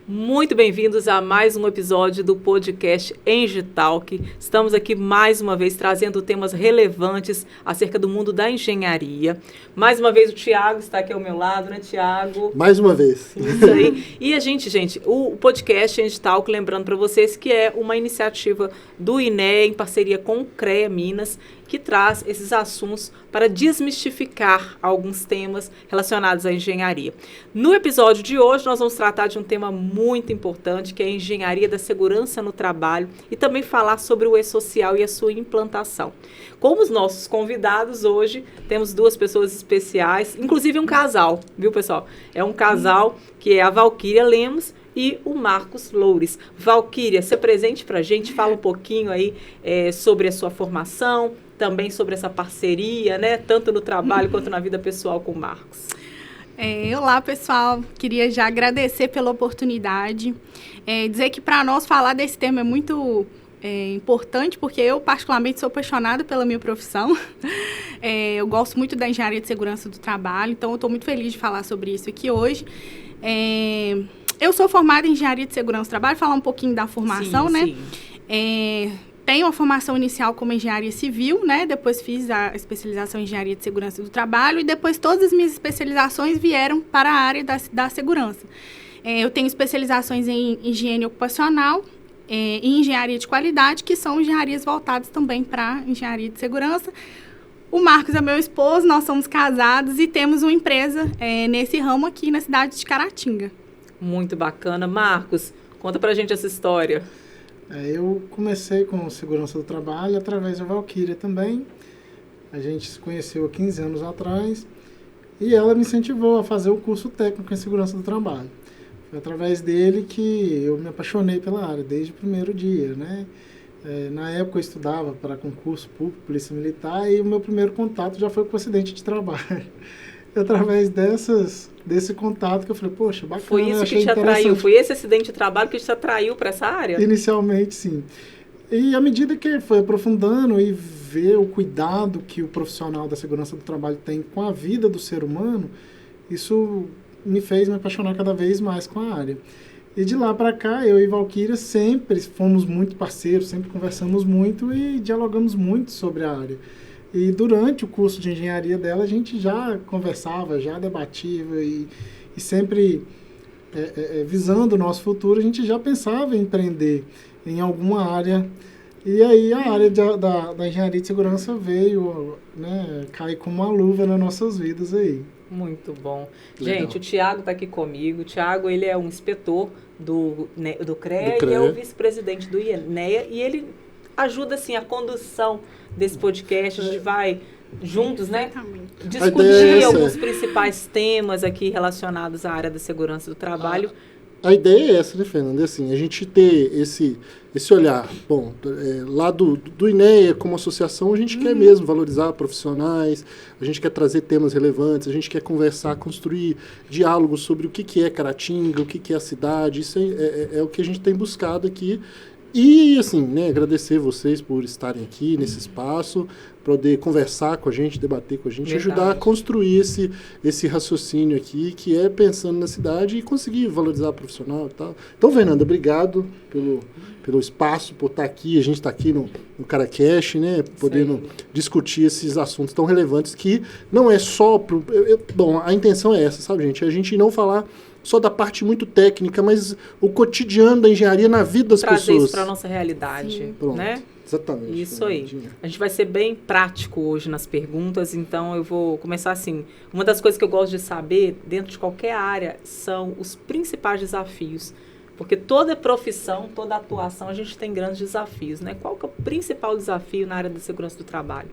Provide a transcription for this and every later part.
Muito bem-vindos a mais um episódio do podcast Engitalk. Estamos aqui mais uma vez trazendo temas relevantes acerca do mundo da engenharia. Mais uma vez o Thiago está aqui ao meu lado, né, Thiago? Mais uma vez. Isso aí. E a gente, o podcast Engitalk, lembrando para vocês que é uma iniciativa do INEA em parceria com o CREA Minas, que traz esses assuntos para desmistificar alguns temas relacionados à engenharia. No episódio de hoje, nós vamos tratar de um tema muito importante, que é a engenharia da segurança no trabalho, e também falar sobre o E-Social e a sua implantação. Como os nossos convidados hoje, temos duas pessoas especiais, inclusive um casal, viu, pessoal? É um casal que é a Valquíria Lemos e o Marcos Loures. Valquíria, se apresente para a gente, fala um pouquinho aí sobre a sua formação, também sobre essa parceria, né, tanto no trabalho quanto na vida pessoal com o Marcos. Olá, pessoal. Queria já agradecer pela oportunidade. Dizer que para nós falar desse tema é muito importante, porque eu particularmente sou apaixonada pela minha profissão. Eu gosto muito da engenharia de segurança do trabalho, então eu estou muito feliz de falar sobre isso aqui hoje. Eu sou formada em engenharia de segurança do trabalho, falar um pouquinho da formação, né? Sim. Tenho a formação inicial como engenharia civil, né? Depois fiz a especialização em engenharia de segurança do trabalho e depois todas as minhas especializações vieram para a área da segurança. Eu tenho especializações em higiene ocupacional e engenharia de qualidade, que são engenharias voltadas também para engenharia de segurança. O Marcos é meu esposo, nós somos casados e temos uma empresa nesse ramo aqui na cidade de Caratinga. Muito bacana. Marcos, conta pra gente essa história. Eu comecei com segurança do trabalho através da Valquíria também. A gente se conheceu há 15 anos atrás e ela me incentivou a fazer o curso técnico em segurança do trabalho. Foi através dele que eu me apaixonei pela área, desde o primeiro dia, né? Na época eu estudava para concurso público, polícia militar, e o meu primeiro contato já foi com acidente de trabalho. Através desse contato que eu falei, poxa, bacana. Foi isso que te atraiu? Foi esse acidente de trabalho que te atraiu para essa área? Inicialmente, sim. E à medida que foi aprofundando e ver o cuidado que o profissional da segurança do trabalho tem com a vida do ser humano, isso me fez me apaixonar cada vez mais com a área. E de lá para cá, eu e Valquíria sempre fomos muito parceiros, sempre conversamos muito e dialogamos muito sobre a área. E durante o curso de engenharia dela, a gente já conversava, já debatia e sempre visando o nosso futuro, a gente já pensava em empreender em alguma área. E aí a área da engenharia de segurança veio, né, cair como uma luva nas nossas vidas aí. Muito bom. Legal. Gente, o Thiago está aqui comigo. O Thiago, ele é um inspetor do CREA e é o vice-presidente do INEA e ele ajuda, assim, a condução desse podcast. A gente vai juntos, né, discutir alguns principais temas aqui relacionados à área da segurança do trabalho. A ideia é essa, né, Fernanda? Assim, a gente ter esse olhar, bom, lá do INEA como associação, a gente quer mesmo valorizar profissionais, a gente quer trazer temas relevantes, a gente quer conversar, construir diálogos sobre o que é Caratinga, o que é a cidade, isso é o que a gente tem buscado aqui. E, assim, né, agradecer vocês por estarem aqui nesse espaço, poder conversar com a gente, debater com a gente, ajudar a construir esse raciocínio aqui, que é pensando na cidade e conseguir valorizar o profissional e tal. Então, Fernanda, obrigado pelo espaço, por estar aqui. A gente está aqui no CaraCast, né, podendo discutir esses assuntos tão relevantes que não é só... Bom, a intenção é essa, sabe, gente? A gente não falar só da parte muito técnica, mas o cotidiano da engenharia na vida das pessoas. Trazer isso para a nossa realidade, né? Exatamente. Isso aí. A gente vai ser bem prático hoje nas perguntas, então eu vou começar assim. Uma das coisas que eu gosto de saber, dentro de qualquer área, são os principais desafios. Porque toda profissão, toda atuação, a gente tem grandes desafios, né? Qual que é o principal desafio na área da segurança do trabalho?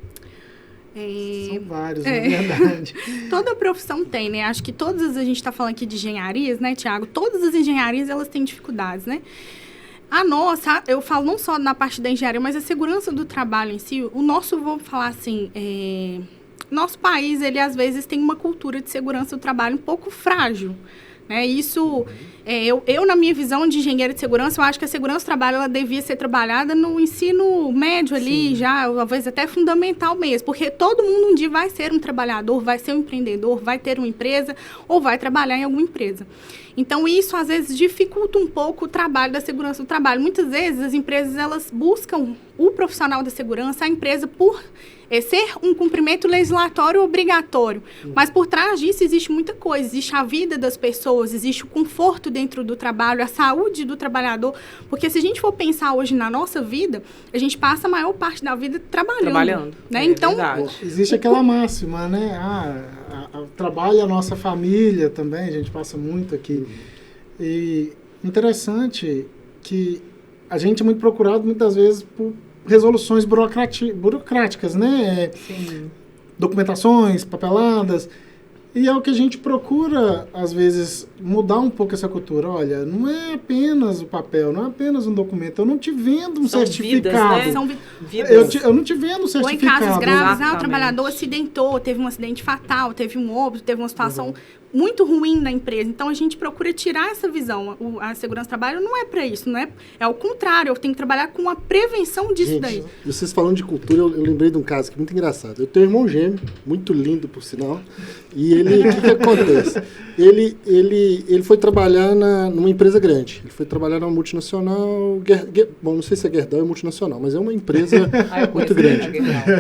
São vários, na verdade. Toda profissão tem, né? Acho que a gente está falando aqui de engenharias, né, Thiago? Todas as engenharias, elas têm dificuldades, né? A nossa, eu falo não só na parte da engenharia, mas a segurança do trabalho em si, vou falar assim, nosso país, ele às vezes tem uma cultura de segurança do trabalho um pouco frágil, Né? Isso, eu, na minha visão de engenheira de segurança, eu acho que a segurança do trabalho ela devia ser trabalhada no ensino médio ali, sim, já, talvez até fundamental mesmo, porque todo mundo um dia vai ser um trabalhador, vai ser um empreendedor, vai ter uma empresa ou vai trabalhar em alguma empresa. Então, isso, às vezes, dificulta um pouco o trabalho da segurança do trabalho. Muitas vezes, as empresas, elas buscam o profissional da segurança, a empresa, por ser um cumprimento legislatório obrigatório. Mas, por trás disso, existe muita coisa. Existe a vida das pessoas, existe o conforto dentro do trabalho, a saúde do trabalhador. Porque, se a gente for pensar hoje na nossa vida, a gente passa a maior parte da vida trabalhando. Né? Então, existe aquela máxima, né? O trabalho é a nossa família também, a gente passa muito aqui. E interessante que a gente é muito procurado, muitas vezes, por resoluções burocráticas, né? Sim. Documentações, papeladas. E é o que a gente procura, às vezes, mudar um pouco essa cultura. Olha, não é apenas o papel, não é apenas um documento. Eu não te vendo um certificado. Vidas, né? São vidas. Eu não te vendo um certificado. Ou em casos graves, o trabalhador acidentou, teve um acidente fatal, teve um óbito, teve uma situação muito ruim na empresa. Então, a gente procura tirar essa visão. A segurança do trabalho não é para isso, não é? É o contrário, eu tenho que trabalhar com a prevenção disso, gente, daí. Vocês falando de cultura, eu lembrei de um caso que é muito engraçado. Eu tenho um irmão gêmeo, muito lindo, por sinal, e ele, o que acontece? Ele foi trabalhar numa empresa grande. Ele foi trabalhar numa multinacional, bom, não sei se é Gerdau ou multinacional, mas é uma empresa muito grande.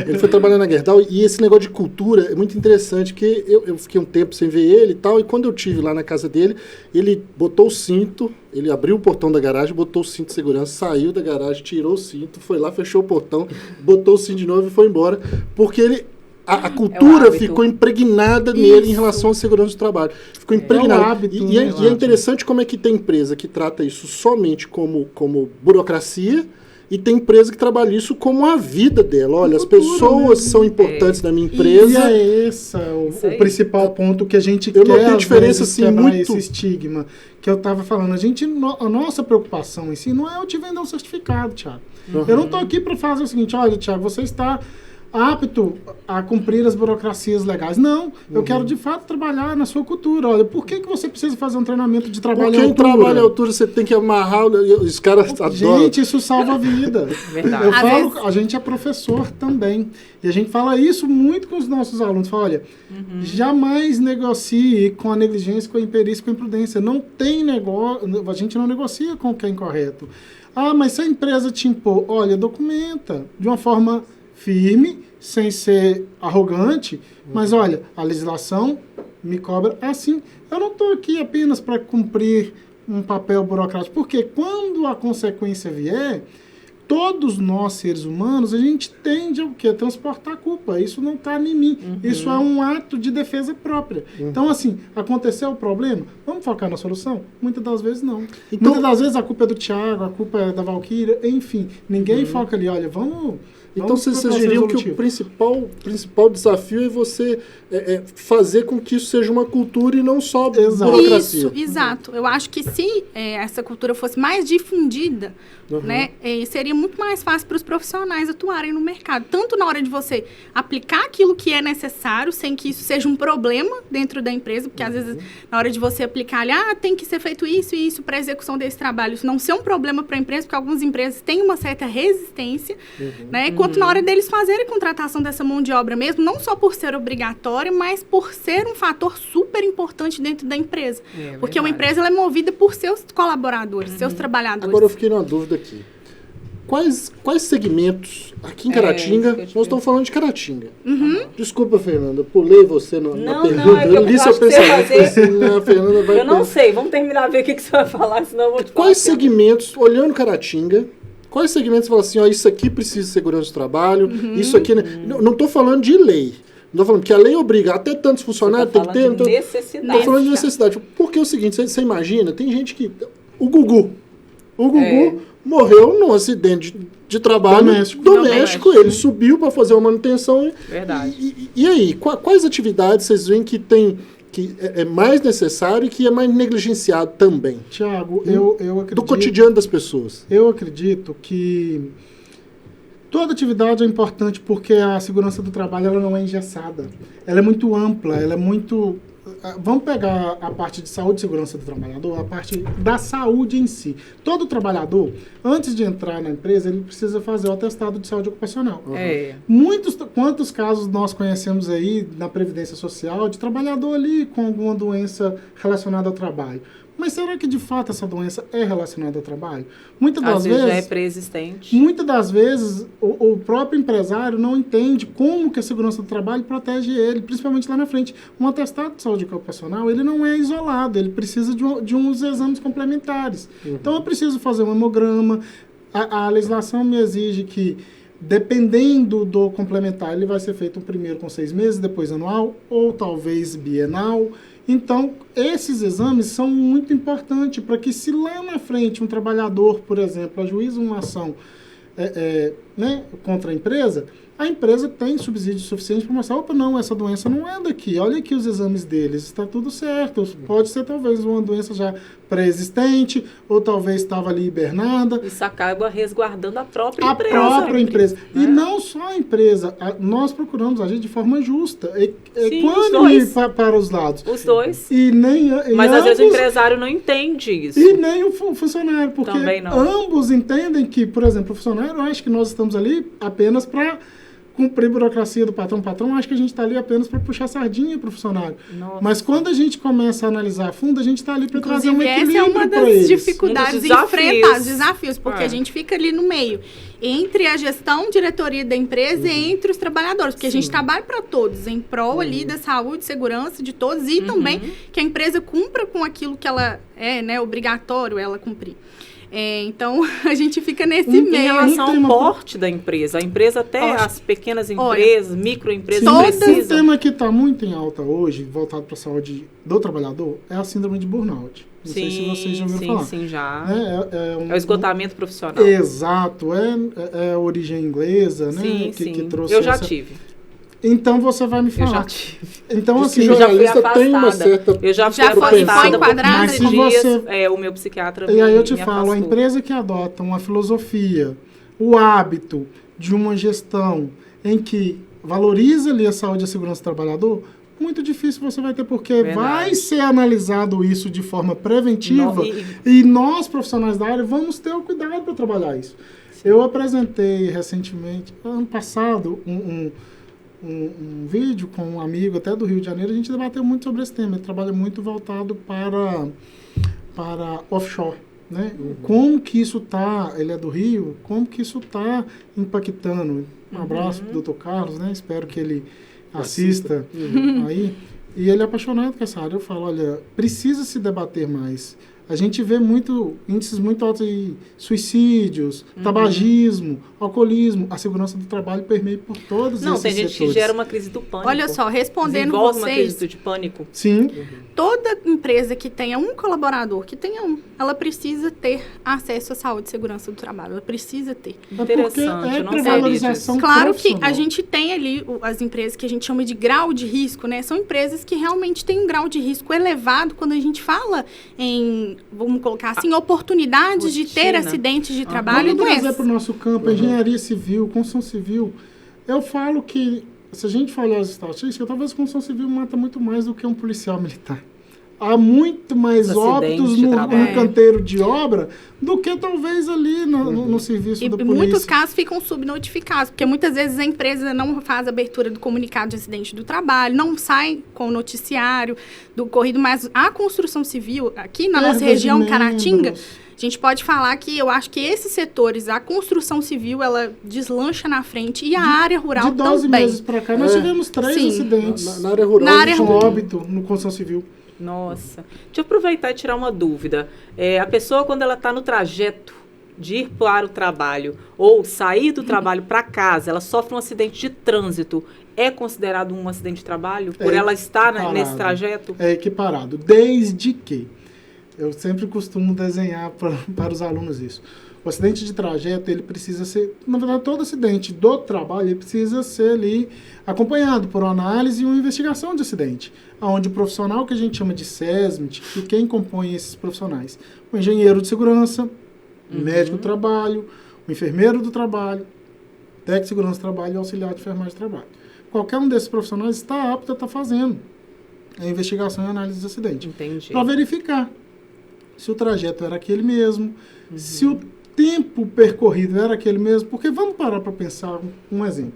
Ele foi trabalhar na Gerdau, e esse negócio de cultura é muito interessante, porque eu fiquei um tempo sem ver ele e tal, e quando eu tive lá na casa dele, ele botou o cinto, ele abriu o portão da garagem, botou o cinto de segurança, saiu da garagem, tirou o cinto, foi lá, fechou o portão, botou o cinto de novo e foi embora, porque a cultura ficou impregnada nele em relação à segurança do trabalho. Ficou impregnada. Hábito, e é interessante como é que tem empresa que trata isso somente como burocracia, e tem empresa que trabalha isso como a vida dela. Olha, as pessoas são importantes na minha empresa. E é esse o principal ponto que a gente quer, não tem diferença, assim, muito... esse estigma que eu estava falando. A nossa preocupação em si não é eu te vender um certificado, Thiago. Eu não estou aqui para fazer o seguinte: olha, Thiago, você está apto a cumprir as burocracias legais. Não, eu quero de fato trabalhar na sua cultura. Olha, por que você precisa fazer um treinamento de trabalho à altura? Porque em trabalho à altura você tem que amarrar, os caras adoram. Gente, isso salva a vida. Verdade. Eu falo, a gente é professor também. E a gente fala isso muito com os nossos alunos. Fala, olha, jamais negocie com a negligência, com a imperícia, com a imprudência. Não tem negócio, a gente não negocia com o que é incorreto. Ah, mas se a empresa te impor, olha, documenta de uma forma firme, sem ser arrogante, mas olha, a legislação me cobra assim. Eu não estou aqui apenas para cumprir um papel burocrático, porque quando a consequência vier, todos nós, seres humanos, a gente tende a o quê? Transportar a culpa. Isso não está em mim. Isso é um ato de defesa própria. Então, assim, aconteceu o problema, vamos focar na solução? Muitas das vezes não. Então, muitas das vezes a culpa é do Thiago, a culpa é da Valquíria, enfim. Ninguém foca ali, olha, vamos... Então, vocês diriam que o principal desafio é você fazer com que isso seja uma cultura e não só burocracia. Isso, exato. Eu acho que se essa cultura fosse mais difundida, né, seria muito mais fácil para os profissionais atuarem no mercado. Tanto na hora de você aplicar aquilo que é necessário, sem que isso seja um problema dentro da empresa, porque às vezes na hora de você aplicar ali, tem que ser feito isso e isso para a execução desse trabalho, isso não ser um problema para a empresa, porque algumas empresas têm uma certa resistência, né? Quanto na hora deles fazerem contratação dessa mão de obra mesmo, não só por ser obrigatória, mas por ser um fator super importante dentro da empresa. Porque uma empresa ela é movida por seus colaboradores, seus trabalhadores. Agora eu fiquei numa dúvida aqui. Quais segmentos, aqui em Caratinga, nós estamos falando de Caratinga. Desculpa, Fernanda, pulei você na pergunta. Eu li seu pensamento. Fernanda vai eu não sei, vamos terminar a ver o que você vai falar, senão eu vou te falar. Quais segmentos, olhando Caratinga, quais segmentos você fala assim, isso aqui precisa de segurança do trabalho, isso aqui... Não estou falando de lei. Não estou falando que a lei obriga até tantos funcionários, tem que ter... Necessidade. Estou falando de necessidade. Porque é o seguinte, você imagina, tem gente que... O Gugu morreu num acidente de trabalho doméstico. Ele subiu para fazer uma manutenção. Verdade. E aí, quais atividades vocês veem que tem... que é mais necessário e que é mais negligenciado também? Tiago, eu acredito... Do cotidiano das pessoas. Eu acredito que toda atividade é importante porque a segurança do trabalho ela não é engessada. Ela é muito ampla, ela é muito vamos pegar a parte de saúde e segurança do trabalhador, a parte da saúde em si. Todo trabalhador, antes de entrar na empresa, ele precisa fazer o atestado de saúde ocupacional. Quantos casos nós conhecemos aí na Previdência Social de trabalhador ali com alguma doença relacionada ao trabalho? Mas será que de fato essa doença é relacionada ao trabalho? Muitas das vezes já é pré-existente. Muitas das vezes o próprio empresário não entende como que a segurança do trabalho protege ele, principalmente lá na frente. Um atestado de saúde ocupacional, ele não é isolado, ele precisa de uns exames complementares. Então eu preciso fazer um hemograma, a legislação me exige que, dependendo do complementar, ele vai ser feito primeiro com 6 meses, depois anual, ou talvez bienal. Então, esses exames são muito importantes para que, se lá na frente um trabalhador, por exemplo, ajuiza uma ação contra a empresa tem subsídio suficiente para mostrar, opa, não, essa doença não é daqui, olha aqui os exames deles, está tudo certo. Pode ser talvez uma doença já pré-existente, ou talvez estava ali hibernada. Isso acaba resguardando a própria empresa. Né? E não só a empresa, nós procuramos agir de forma justa, equânime para os lados. Os dois. Mas às vezes o empresário não entende isso. E nem o funcionário, porque também não. Ambos entendem que, por exemplo, o funcionário acha que nós estamos ali apenas para cumprir a burocracia do patrão. O patrão acha que a gente está ali apenas para puxar sardinha para o funcionário. Nossa. Mas quando a gente começa a analisar a fundo, a gente está ali para trazer um equilíbrio. Essa é uma das dificuldades desafios. desafios, porque a gente fica ali no meio, entre a gestão, diretoria da empresa e entre os trabalhadores, porque a gente trabalha para todos, em prol ali da saúde, segurança de todos e também que a empresa cumpra com aquilo que ela é, obrigatório ela cumprir. Então, a gente fica nesse meio. Em relação ao porte da empresa. A empresa, até as pequenas empresas, microempresas precisam. Um tema que está muito em alta hoje, voltado para a saúde do trabalhador, é a síndrome de burnout. Não sei se vocês já ouviram falar. Sim, já. É o esgotamento profissional. Exato. É a origem inglesa, né? Sim, que trouxe eu já tive. Então você vai me falar. Eu já tive. Então, assim, eu já fui afastada. Tem uma certa... Eu já fui afastada enquadrada. Mas se dias, o meu psiquiatra E aí eu te me falo, afastou. a empresa que adota uma filosofia, o hábito de uma gestão em que valoriza ali a saúde e a segurança do trabalhador, muito difícil você vai ter, porque vai ser analisado isso de forma preventiva e nós, profissionais da área, vamos ter o cuidado para trabalhar isso. Sim. Eu apresentei recentemente, ano passado, um vídeo com um amigo até do Rio de Janeiro, a gente debateu muito sobre esse tema. Ele trabalha muito voltado para offshore, né? Como que isso está, ele é do Rio, como que isso está impactando. Um abraço pro Dr. Carlos, né? Espero que ele assista aí. E ele é apaixonado com essa área. Eu falo, olha, precisa se debater mais. A gente vê índices muito altos de suicídios, tabagismo, alcoolismo. A segurança do trabalho permeia por todos esses setores. Não, tem gente que gera uma crise do pânico. Olha só, respondendo desenvolve vocês... uma crise de pânico. Sim. Toda empresa que tenha um colaborador, ela precisa ter acesso à saúde e segurança do trabalho. Ela precisa ter. Interessante, eu não valorização Claro que a gente tem ali as empresas que a gente chama de grau de risco, né? São empresas que realmente têm um grau de risco elevado quando a gente fala em, vamos colocar assim, oportunidades de ter acidentes de trabalho e doenças. Vamos trazer para o nosso campo, engenharia civil, construção civil. Eu falo que, se a gente for olhar as estatísticas, talvez a construção civil mata muito mais do que um policial militar. Há muito mais óbitos no canteiro de obra do que talvez ali no serviço da polícia. E muitos casos ficam subnotificados, porque muitas vezes a empresa não faz a abertura do comunicado de acidente do trabalho, não sai com o noticiário do ocorrido, mas a construção civil, aqui na nossa região, Caratinga, a gente pode falar que eu acho que esses setores, a construção civil, ela deslancha na frente e a área rural também. De 12 meses para cá, nós tivemos 3 acidentes na área rural com óbito no construção civil. Nossa. Deixa eu aproveitar e tirar uma dúvida. A pessoa, quando ela está no trajeto de ir para o trabalho ou sair do trabalho para casa, ela sofre um acidente de trânsito, é considerado um acidente de trabalho por ela estar nesse trajeto? É equiparado. Desde que, eu sempre costumo desenhar para os alunos isso. O acidente de trajeto, ele precisa ser, na verdade, todo acidente do trabalho, ele precisa ser ali acompanhado por uma análise e uma investigação de acidente, onde o profissional que a gente chama de SESMIT, e quem compõe esses profissionais? O engenheiro de segurança, o médico do trabalho, o enfermeiro do trabalho, técnico de segurança do trabalho e auxiliar de enfermagem de trabalho. Qualquer um desses profissionais está apto a estar fazendo. a investigação e análise de acidente. Entendi. Para verificar se o trajeto era aquele mesmo, se o tempo percorrido era aquele mesmo, porque vamos parar para pensar um exemplo.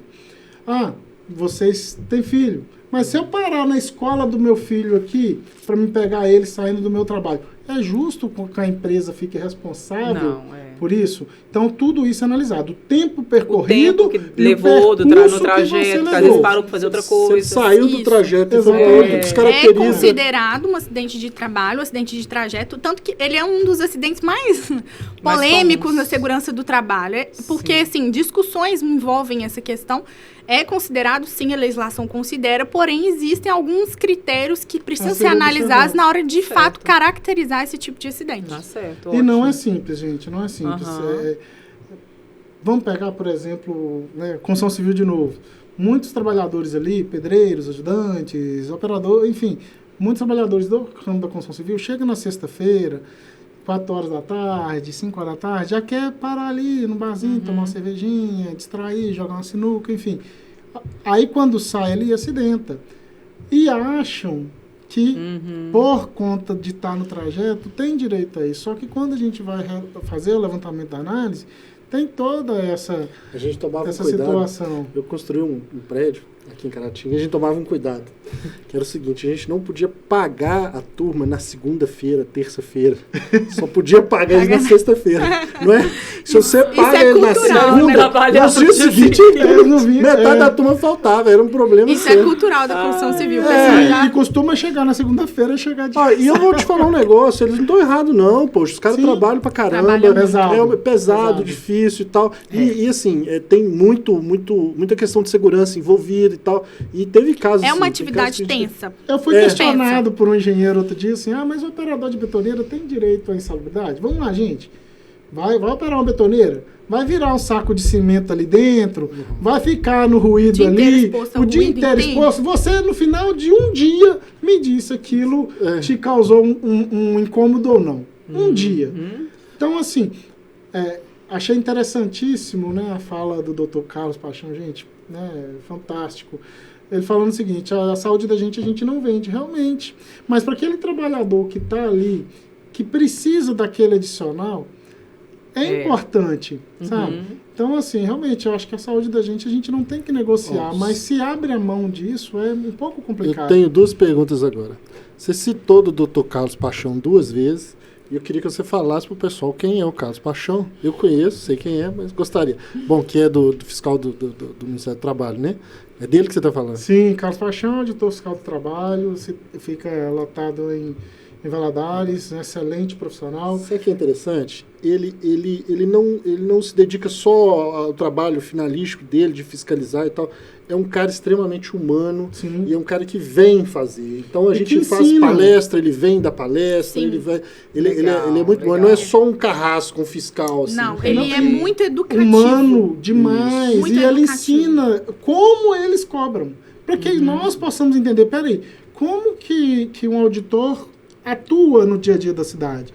Vocês têm filho, mas se eu parar na escola do meu filho aqui para me pegar ele saindo do meu trabalho, é justo que a empresa fique responsável por isso? Então, tudo isso é analisado. O tempo percorrido, o tempo que levou no trajeto, que às vezes parou para fazer outra coisa. Você saiu do trajeto e voltou, descaracteriza. É considerado um acidente de trabalho, um acidente de trajeto, tanto que ele é um dos acidentes mais polêmicos na segurança do trabalho. Porque, assim, discussões envolvem essa questão. É considerado, sim, a legislação considera, porém existem alguns critérios que precisam ser analisados na hora de fato caracterizar esse tipo de acidente. Certo, e não é simples, gente, não é simples. Vamos pegar, por exemplo, construção civil de novo. Muitos trabalhadores ali, pedreiros, ajudantes, operadores, enfim, muitos trabalhadores do ramo da construção civil chegam na sexta-feira, 4 horas da tarde, 5 horas da tarde, já quer parar ali no barzinho, tomar uma cervejinha, distrair, jogar uma sinuca, enfim. Aí quando sai ali, acidenta. E acham que, por conta de estar no trajeto, tem direito a isso. Só que quando a gente vai fazer o levantamento da análise, tem toda essa situação. Eu construí um prédio aqui em Caratinga, a gente tomava um cuidado, que era o seguinte, a gente não podia pagar a turma na segunda-feira, terça-feira, só podia pagar eles na sexta-feira, não é? Se você paga ele na segunda, no dia seguinte, metade da turma faltava, era um problema Isso é cultural da construção civil. E costuma chegar na segunda-feira e chegar de... E eu vou te falar um negócio, eles não estão errados não, poxa, os caras trabalham pra caramba, é pesado, difícil e tal, e assim, tem muita questão de segurança envolvida e tal, e teve casos... É uma atividade tensa. Eu fui questionado por um engenheiro outro dia, assim, mas o operador de betoneira tem direito à insalubridade? Vamos lá, gente, vai operar uma betoneira, vai virar um saco de cimento ali dentro, vai ficar no ruído ali, o dia inteiro exposto, você no final de um dia me disse aquilo te causou um incômodo ou não. Um dia. Então, assim, achei interessantíssimo, né, a fala do Dr. Carlos Paixão, gente, fantástico. Ele falando o seguinte, a saúde da gente a gente não vende, realmente. Mas para aquele trabalhador que está ali, que precisa daquele adicional, é importante, sabe? Então, assim, realmente, eu acho que a saúde da gente a gente não tem que negociar, mas se abre a mão disso, é um pouco complicado. Eu tenho 2 perguntas agora. Você citou do Dr. Carlos Paixão 2 vezes, e eu queria que você falasse para o pessoal quem é o Carlos Paixão. Eu conheço, sei quem é, mas gostaria. Bom, que é do fiscal do Ministério do Trabalho, né? É dele que você está falando? Sim, Carlos Paixão é auditor fiscal do trabalho, fica lotado em Valadares, um excelente profissional. Sabe o que é interessante? Ele não se dedica só ao trabalho finalístico dele, de fiscalizar e tal. É um cara extremamente humano. Sim. E é um cara que vem fazer. Então a gente faz palestra, ele vem da palestra, ele é muito bom. Ele não é só um carrasco, um fiscal. Assim. Não, ele é muito educativo. Humano demais. Muito e ele ensina como eles cobram. Para que nós possamos entender, peraí, como que um auditor atua no dia a dia da cidade,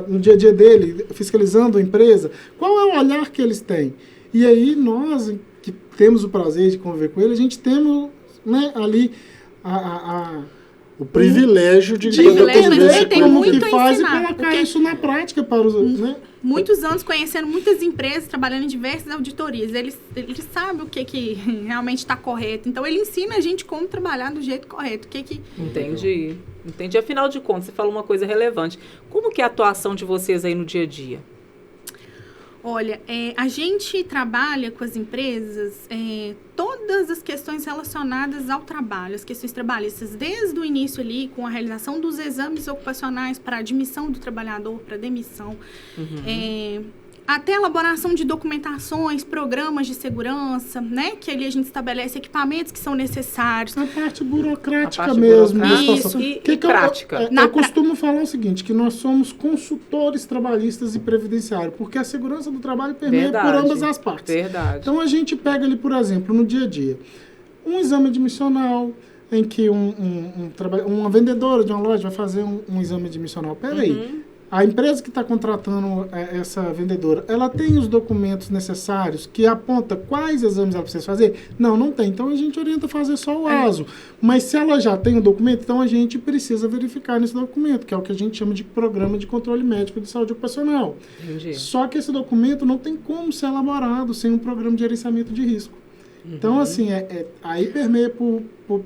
no dia a dia dele, fiscalizando a empresa, qual é o olhar que eles têm? E aí nós, que temos o prazer de conviver com ele, a gente temos, né, ali o privilégio de entender tem muito que faz e colocar isso na prática para os outros, né? Muitos anos conhecendo muitas empresas, trabalhando em diversas auditorias. Ele sabe o que realmente está correto. Então, ele ensina a gente como trabalhar do jeito correto. Entendi. Afinal de contas, você falou uma coisa relevante. Como que é a atuação de vocês aí no dia a dia? Olha, a gente trabalha com as empresas todas as questões relacionadas ao trabalho, as questões trabalhistas, desde o início ali, com a realização dos exames ocupacionais para admissão do trabalhador, para demissão, até a elaboração de documentações, programas de segurança, né? Que ali a gente estabelece equipamentos que são necessários. A parte burocrática mesmo. Isso, e prática. Eu costumo falar o seguinte, que nós somos consultores trabalhistas e previdenciários, porque a segurança do trabalho permeia por ambas as partes. Verdade. Então, a gente pega ali, por exemplo, no dia a dia, um exame admissional, em que uma vendedora de uma loja vai fazer um exame admissional. Peraí, A empresa que está contratando essa vendedora, ela tem os documentos necessários que aponta quais exames ela precisa fazer? Não tem. Então, a gente orienta a fazer só o ASO. Mas se ela já tem o documento, então a gente precisa verificar nesse documento, que é o que a gente chama de Programa de Controle Médico de Saúde Ocupacional. Entendi. Só que esse documento não tem como ser elaborado sem um programa de gerenciamento de risco. Então, assim, aí permeia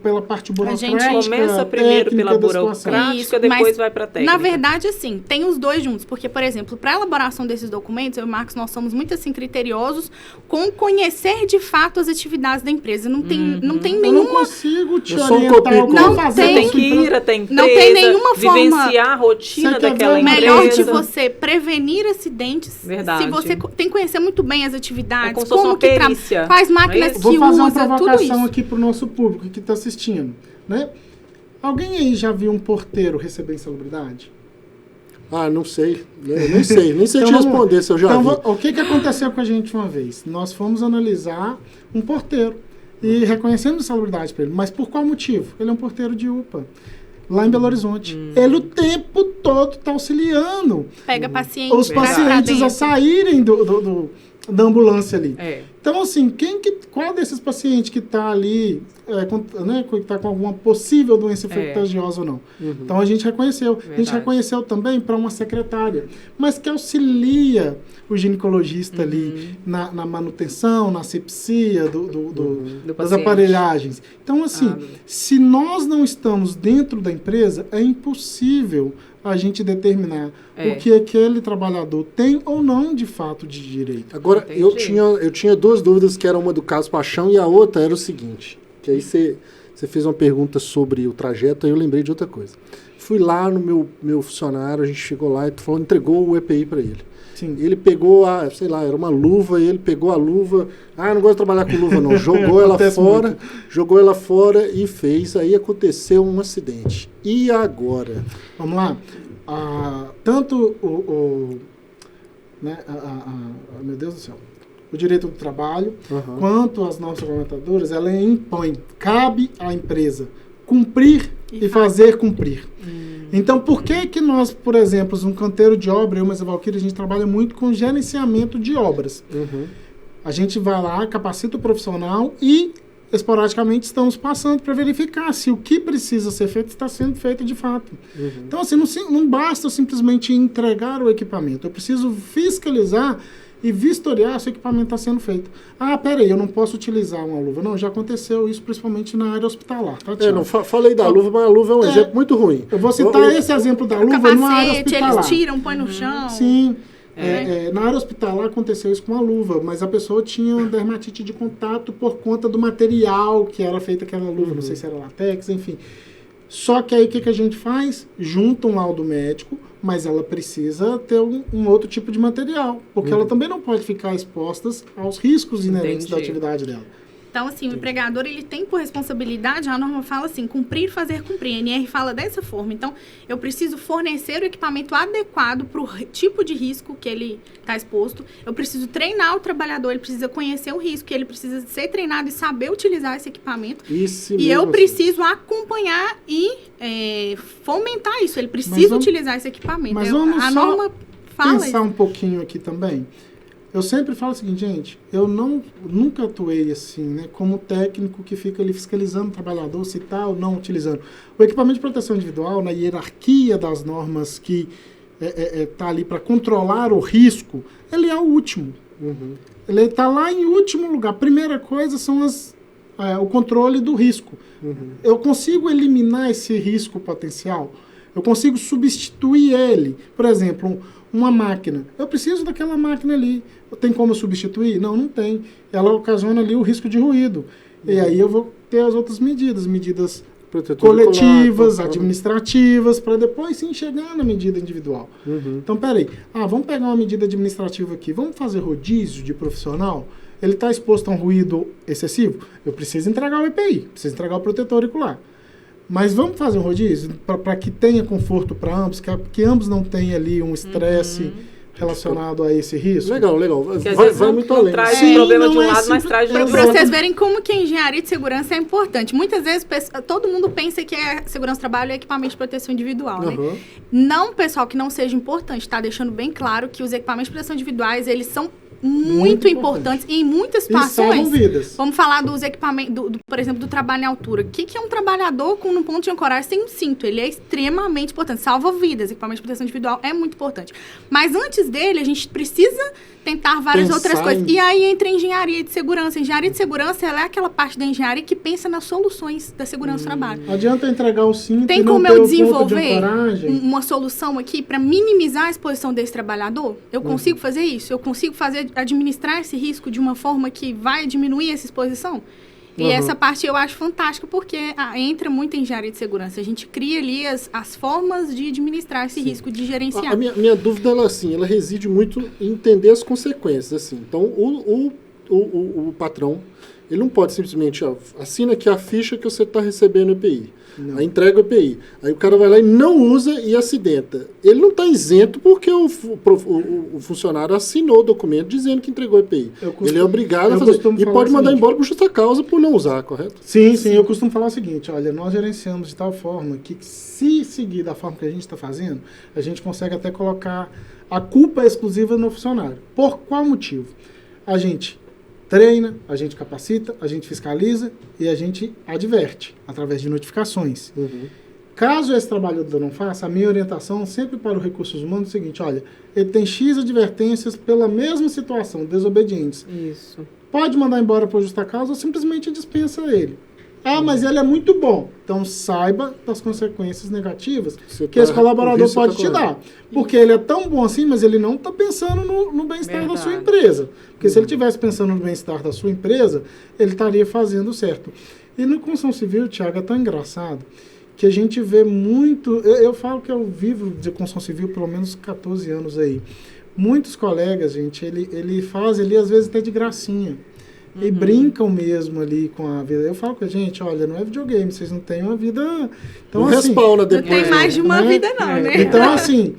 pela parte burocrática. A gente começa primeiro pela burocrática, depois vai para a técnica. Na verdade, assim, tem os dois juntos. Porque, por exemplo, para a elaboração desses documentos, eu e o Marcos, nós somos muito, assim, criteriosos com conhecer de fato as atividades da empresa. Não tem nenhuma... Eu não consigo te orientar. Não fazer. Você tem que ir até a empresa, não tem nenhuma vivenciar a rotina daquela empresa. Melhor de você prevenir acidentes. Verdade. Se você tem que conhecer muito bem as atividades, como que quais máquinas que Vou fazer uma usa, provocação aqui para o nosso público que está assistindo, né? Alguém aí já viu um porteiro receber insalubridade? Não sei. Nem sei então, te responder se eu já vi. O que aconteceu com a gente uma vez? Nós fomos analisar um porteiro e reconhecemos insalubridade para ele. Mas por qual motivo? Ele é um porteiro de UPA, lá em Belo Horizonte. Ele o tempo todo está auxiliando pega pacientes, os pacientes a saírem da ambulância ali. Então, assim, qual desses pacientes que está ali, que está com alguma possível doença infecciosa ou não? Então, a gente reconheceu. Verdade. A gente reconheceu também para uma secretária, mas que auxilia o ginecologista ali na manutenção, na asepsia das aparelhagens. Então, assim, se nós não estamos dentro da empresa, é impossível a gente determinar o que aquele trabalhador tem ou não de fato de direito. Agora, eu tinha duas dúvidas, que era uma do caso Paixão e a outra era o seguinte, que aí você fez uma pergunta sobre o trajeto, aí eu lembrei de outra coisa. Fui lá no meu funcionário, a gente chegou lá e entregou o EPI para ele. Sim. Ele pegou era uma luva, e ele pegou a luva, não gosto de trabalhar com luva não, jogou ela fora e fez, aí aconteceu um acidente. E agora? Vamos lá. Tanto meu Deus do céu, o direito do trabalho, quanto as normas regulamentadoras, ela impõe, cabe à empresa cumprir e fazer cumprir. Então, por que nós, por exemplo, um canteiro de obra, eu, mas a Valquíria, a gente trabalha muito com gerenciamento de obras. A gente vai lá, capacita o profissional e, esporadicamente, estamos passando para verificar se o que precisa ser feito está sendo feito de fato. Então, assim, não basta simplesmente entregar o equipamento. Eu preciso fiscalizar e vistoriar se o equipamento está sendo feito. Peraí, eu não posso utilizar uma luva. Não, já aconteceu isso principalmente na área hospitalar. Tá, falei da luva, mas a luva é um exemplo muito ruim. Eu vou citar esse exemplo da luva na área hospitalar. Eles tiram, põem no chão. Sim. Na área hospitalar aconteceu isso com a luva, mas a pessoa tinha uma dermatite de contato por conta do material que era feita aquela luva, não sei se era latex, enfim. Só que aí o que a gente faz? Junta um laudo médico, mas ela precisa ter um outro tipo de material, porque ela também não pode ficar exposta aos riscos inerentes da atividade dela. Então, assim, o empregador, ele tem por responsabilidade, a norma fala assim, cumprir, fazer cumprir. A NR fala dessa forma. Então, eu preciso fornecer o equipamento adequado para o tipo de risco que ele está exposto. Eu preciso treinar o trabalhador, ele precisa conhecer o risco, ele precisa ser treinado e saber utilizar esse equipamento. E eu preciso acompanhar e fomentar isso. Ele precisa utilizar esse equipamento. Mas vamos a norma fala pensar um pouquinho aqui também. Eu sempre falo o seguinte, gente, eu nunca atuei assim, né, como técnico que fica ali fiscalizando o trabalhador, se está ou não utilizando. O equipamento de proteção individual, na hierarquia das normas que está ali para controlar o risco, ele é o último. Ele está lá em último lugar. A primeira coisa são o controle do risco. Eu consigo eliminar esse risco potencial? Eu consigo substituir ele? Por exemplo, uma máquina. Eu preciso daquela máquina ali. Tem como eu substituir? Não tem. Ela ocasiona ali o risco de ruído. E aí eu vou ter as outras medidas coletivas, administrativas, para depois sim chegar na medida individual. Então, peraí. Vamos pegar uma medida administrativa aqui. Vamos fazer rodízio de profissional? Ele está exposto a um ruído excessivo? Eu preciso entregar o EPI, preciso entregar o protetor auricular. Mas vamos fazer um rodízio para que tenha conforto para ambos, que ambos não tenham ali um estresse relacionado a esse risco. Legal. Que às vezes Vai muito não além. traz Sim, problema de não um é lado, mas traz de Para outro. vocês verem como que a engenharia de segurança é importante. Muitas vezes todo mundo pensa que a segurança do trabalho é equipamento de proteção individual, né? Aham. Não, pessoal, que não seja importante, tá? Deixando bem claro que os equipamentos de proteção individuais, eles são muito importantes e em muitas E salvam situações. vidas. Vamos falar dos equipamentos, por exemplo, do trabalho em altura. O que é um trabalhador com um ponto de ancoragem sem um cinto? Ele é extremamente importante, salva vidas. Equipamento de proteção individual é muito importante. Mas antes dele, a gente precisa tentar várias Pensar outras coisas. em- E aí entra a engenharia de segurança. A engenharia de segurança, ela é aquela parte da engenharia que pensa nas soluções da segurança do trabalho. Não adianta entregar o cinto Tem e não como ter eu o ponto de desenvolver ancoragem. uma solução aqui para minimizar a exposição desse trabalhador? Eu consigo fazer isso? Eu consigo administrar esse risco de uma forma que vai diminuir essa exposição? E essa parte eu acho fantástica porque entra muito em engenharia de segurança. A gente cria ali as formas de administrar esse risco, de gerenciar. A minha dúvida, ela reside muito em entender as consequências. Assim. Então, o patrão, ele não pode simplesmente, assina aqui a ficha que você está recebendo EPI. Não. Aí entrega o EPI. Aí o cara vai lá e não usa e acidenta. Ele não está isento porque o funcionário assinou o documento dizendo que entregou o EPI. Ele é obrigado a fazer. E pode mandar embora por justa causa por não usar, correto? Sim, eu costumo falar o seguinte, olha, nós gerenciamos de tal forma que se seguir da forma que a gente está fazendo, a gente consegue até colocar a culpa exclusiva no funcionário. Por qual motivo? A gente treina, a gente capacita, a gente fiscaliza e a gente adverte através de notificações. Uhum. Caso esse trabalhador não faça, a minha orientação sempre para os recursos humanos é o seguinte, olha, ele tem X advertências pela mesma situação, desobedientes. Isso. Pode mandar embora por justa causa ou simplesmente dispensa ele. Ah, mas ele é muito bom. Então saiba das consequências negativas que esse colaborador pode te dar. Porque ele é tão bom assim, mas ele não está pensando no bem-estar da sua empresa. Porque se ele estivesse pensando no bem-estar da sua empresa, ele estaria fazendo certo. E no construção civil, Thiago, é tão engraçado que a gente vê muito... Eu falo que eu vivo de construção civil pelo menos 14 anos aí. Muitos colegas, gente, ele faz ali às vezes até de gracinha. E brincam mesmo ali com a vida. Eu falo com a gente, olha, não é videogame, vocês não têm uma vida... Então, Não assim, respawna Não depois. tem mais de uma né? vida não, né? Então, assim,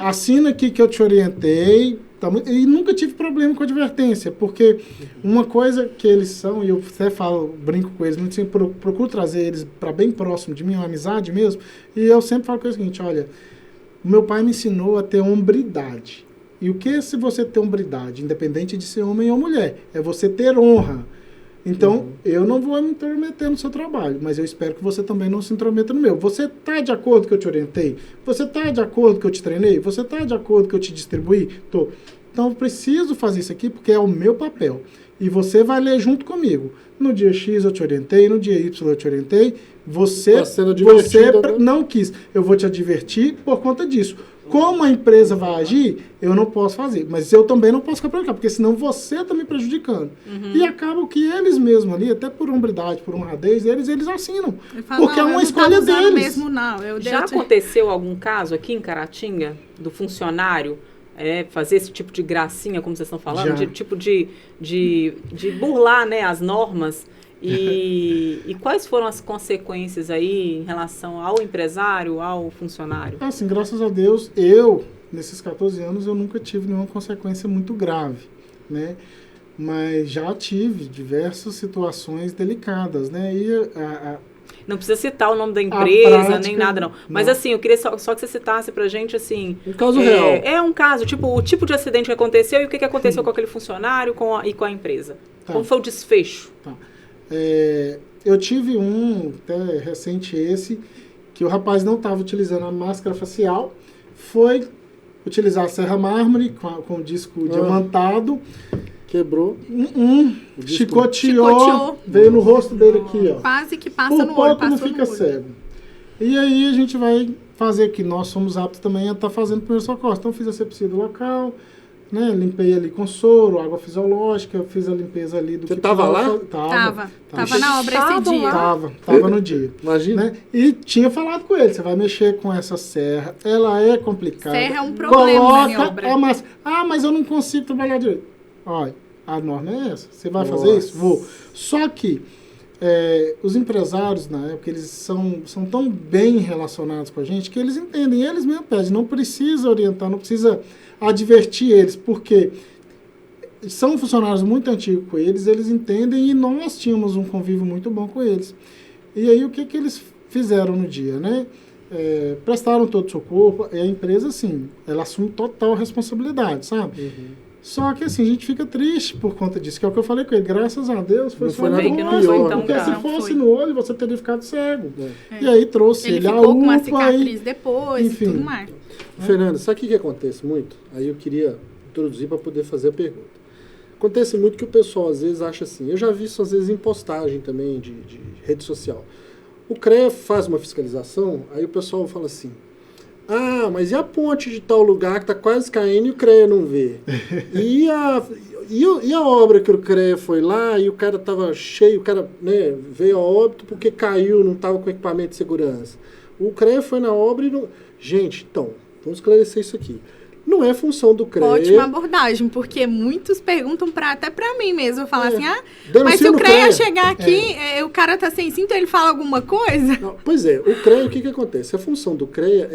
assina aqui que eu te orientei, e nunca tive problema com advertência, porque uma coisa que eles são, e eu até falo, brinco com eles, muito sempre procuro trazer eles para bem próximo de mim, uma amizade mesmo, e eu sempre falo com eles o seguinte, olha, meu pai me ensinou a ter hombridade. E o que é se você ter hombridade, independente de ser homem ou mulher? É você ter honra. Então, eu não vou me intrometer no seu trabalho, mas eu espero que você também não se intrometa no meu. Você está de acordo que eu te orientei? Você está de acordo que eu te treinei? Você está de acordo que eu te distribuí? Tô. Então, eu preciso fazer isso aqui porque é o meu papel. E você vai ler junto comigo. No dia X eu te orientei, no dia Y eu te orientei. Você não quis. Eu vou te advertir por conta disso. Como a empresa vai agir, eu não posso fazer. Mas eu também não posso ficar preocupado, porque senão você está me prejudicando. E acaba que eles mesmos ali, até por hombridade, por honradez, eles assinam. Porque é uma escolha deles. Mesmo, não. Já aconteceu algum caso aqui em Caratinga, do funcionário fazer esse tipo de gracinha, como vocês estão falando? De burlar, né, as normas? E quais foram as consequências aí em relação ao empresário, ao funcionário? Assim, graças a Deus, nesses 14 anos, eu nunca tive nenhuma consequência muito grave, né? Mas já tive diversas situações delicadas, né? E não precisa citar o nome da empresa, prática, nem nada, não. Mas, assim, eu queria só que você citasse pra gente, assim... Um caso real. É um caso, o tipo de acidente que aconteceu e o que aconteceu com aquele funcionário e com a empresa. Tá. Como foi o desfecho? Tá. Eu tive até recente que o rapaz não estava utilizando a máscara facial, foi utilizar a serra mármore com o disco diamantado, quebrou, chicoteou, veio no rosto dele aqui, ó. Quase que passa Por no olho, pouco não fica cego. E aí a gente vai fazer aqui, nós somos aptos também a estar fazendo primeiro socorro. Então fiz a sepsia do local, né, limpei ali com soro, água fisiológica, fiz a limpeza ali do Você tava lá? Tava na obra esse dia. Tava no dia. Imagina. Né? E tinha falado com ele, você vai mexer com essa serra, ela é complicada. Serra é um problema na obra. Mas eu não consigo trabalhar direito. Olha, a norma é essa. Você vai fazer isso? Vou. Só que os empresários, na época, eles são tão bem relacionados com a gente que eles entendem, eles mesmo pedem, não precisa orientar, não precisa advertir eles, porque são funcionários muito antigos com eles entendem e nós tínhamos um convívio muito bom com eles. E aí o que eles fizeram no dia, né? Prestaram todo o socorro, a empresa, assim, ela assume total responsabilidade, sabe? Uhum. Só que, assim, a gente fica triste por conta disso, que é o que eu falei com ele, graças a Deus, foi Não só foi nada Bem que não pior, foi tão porque grave. se fosse no olho, você teria ficado cego. É. E aí trouxe Ele ele a ficou com uma UPA cicatriz e... depois enfim. e tudo mais. Fernanda, sabe o que acontece muito? Aí eu queria introduzir para poder fazer a pergunta. Acontece muito que o pessoal às vezes acha assim, eu já vi isso às vezes em postagem também de rede social. O CREA faz uma fiscalização, aí o pessoal fala assim, mas e a ponte de tal lugar que está quase caindo e o CREA não vê? E a obra que o CREA foi lá e o cara estava cheio, o cara, né, veio a óbito porque caiu, não estava com equipamento de segurança. O CREA foi na obra e não... Gente, então, vamos esclarecer isso aqui. Não é função do CREA... Ótima abordagem, porque muitos perguntam até pra mim mesmo. Falar assim, mas se denuncia o no CREA chegar aqui, o cara tá sem cinto, ele fala alguma coisa? Não, pois é, o CREA, o que acontece? A função do CREA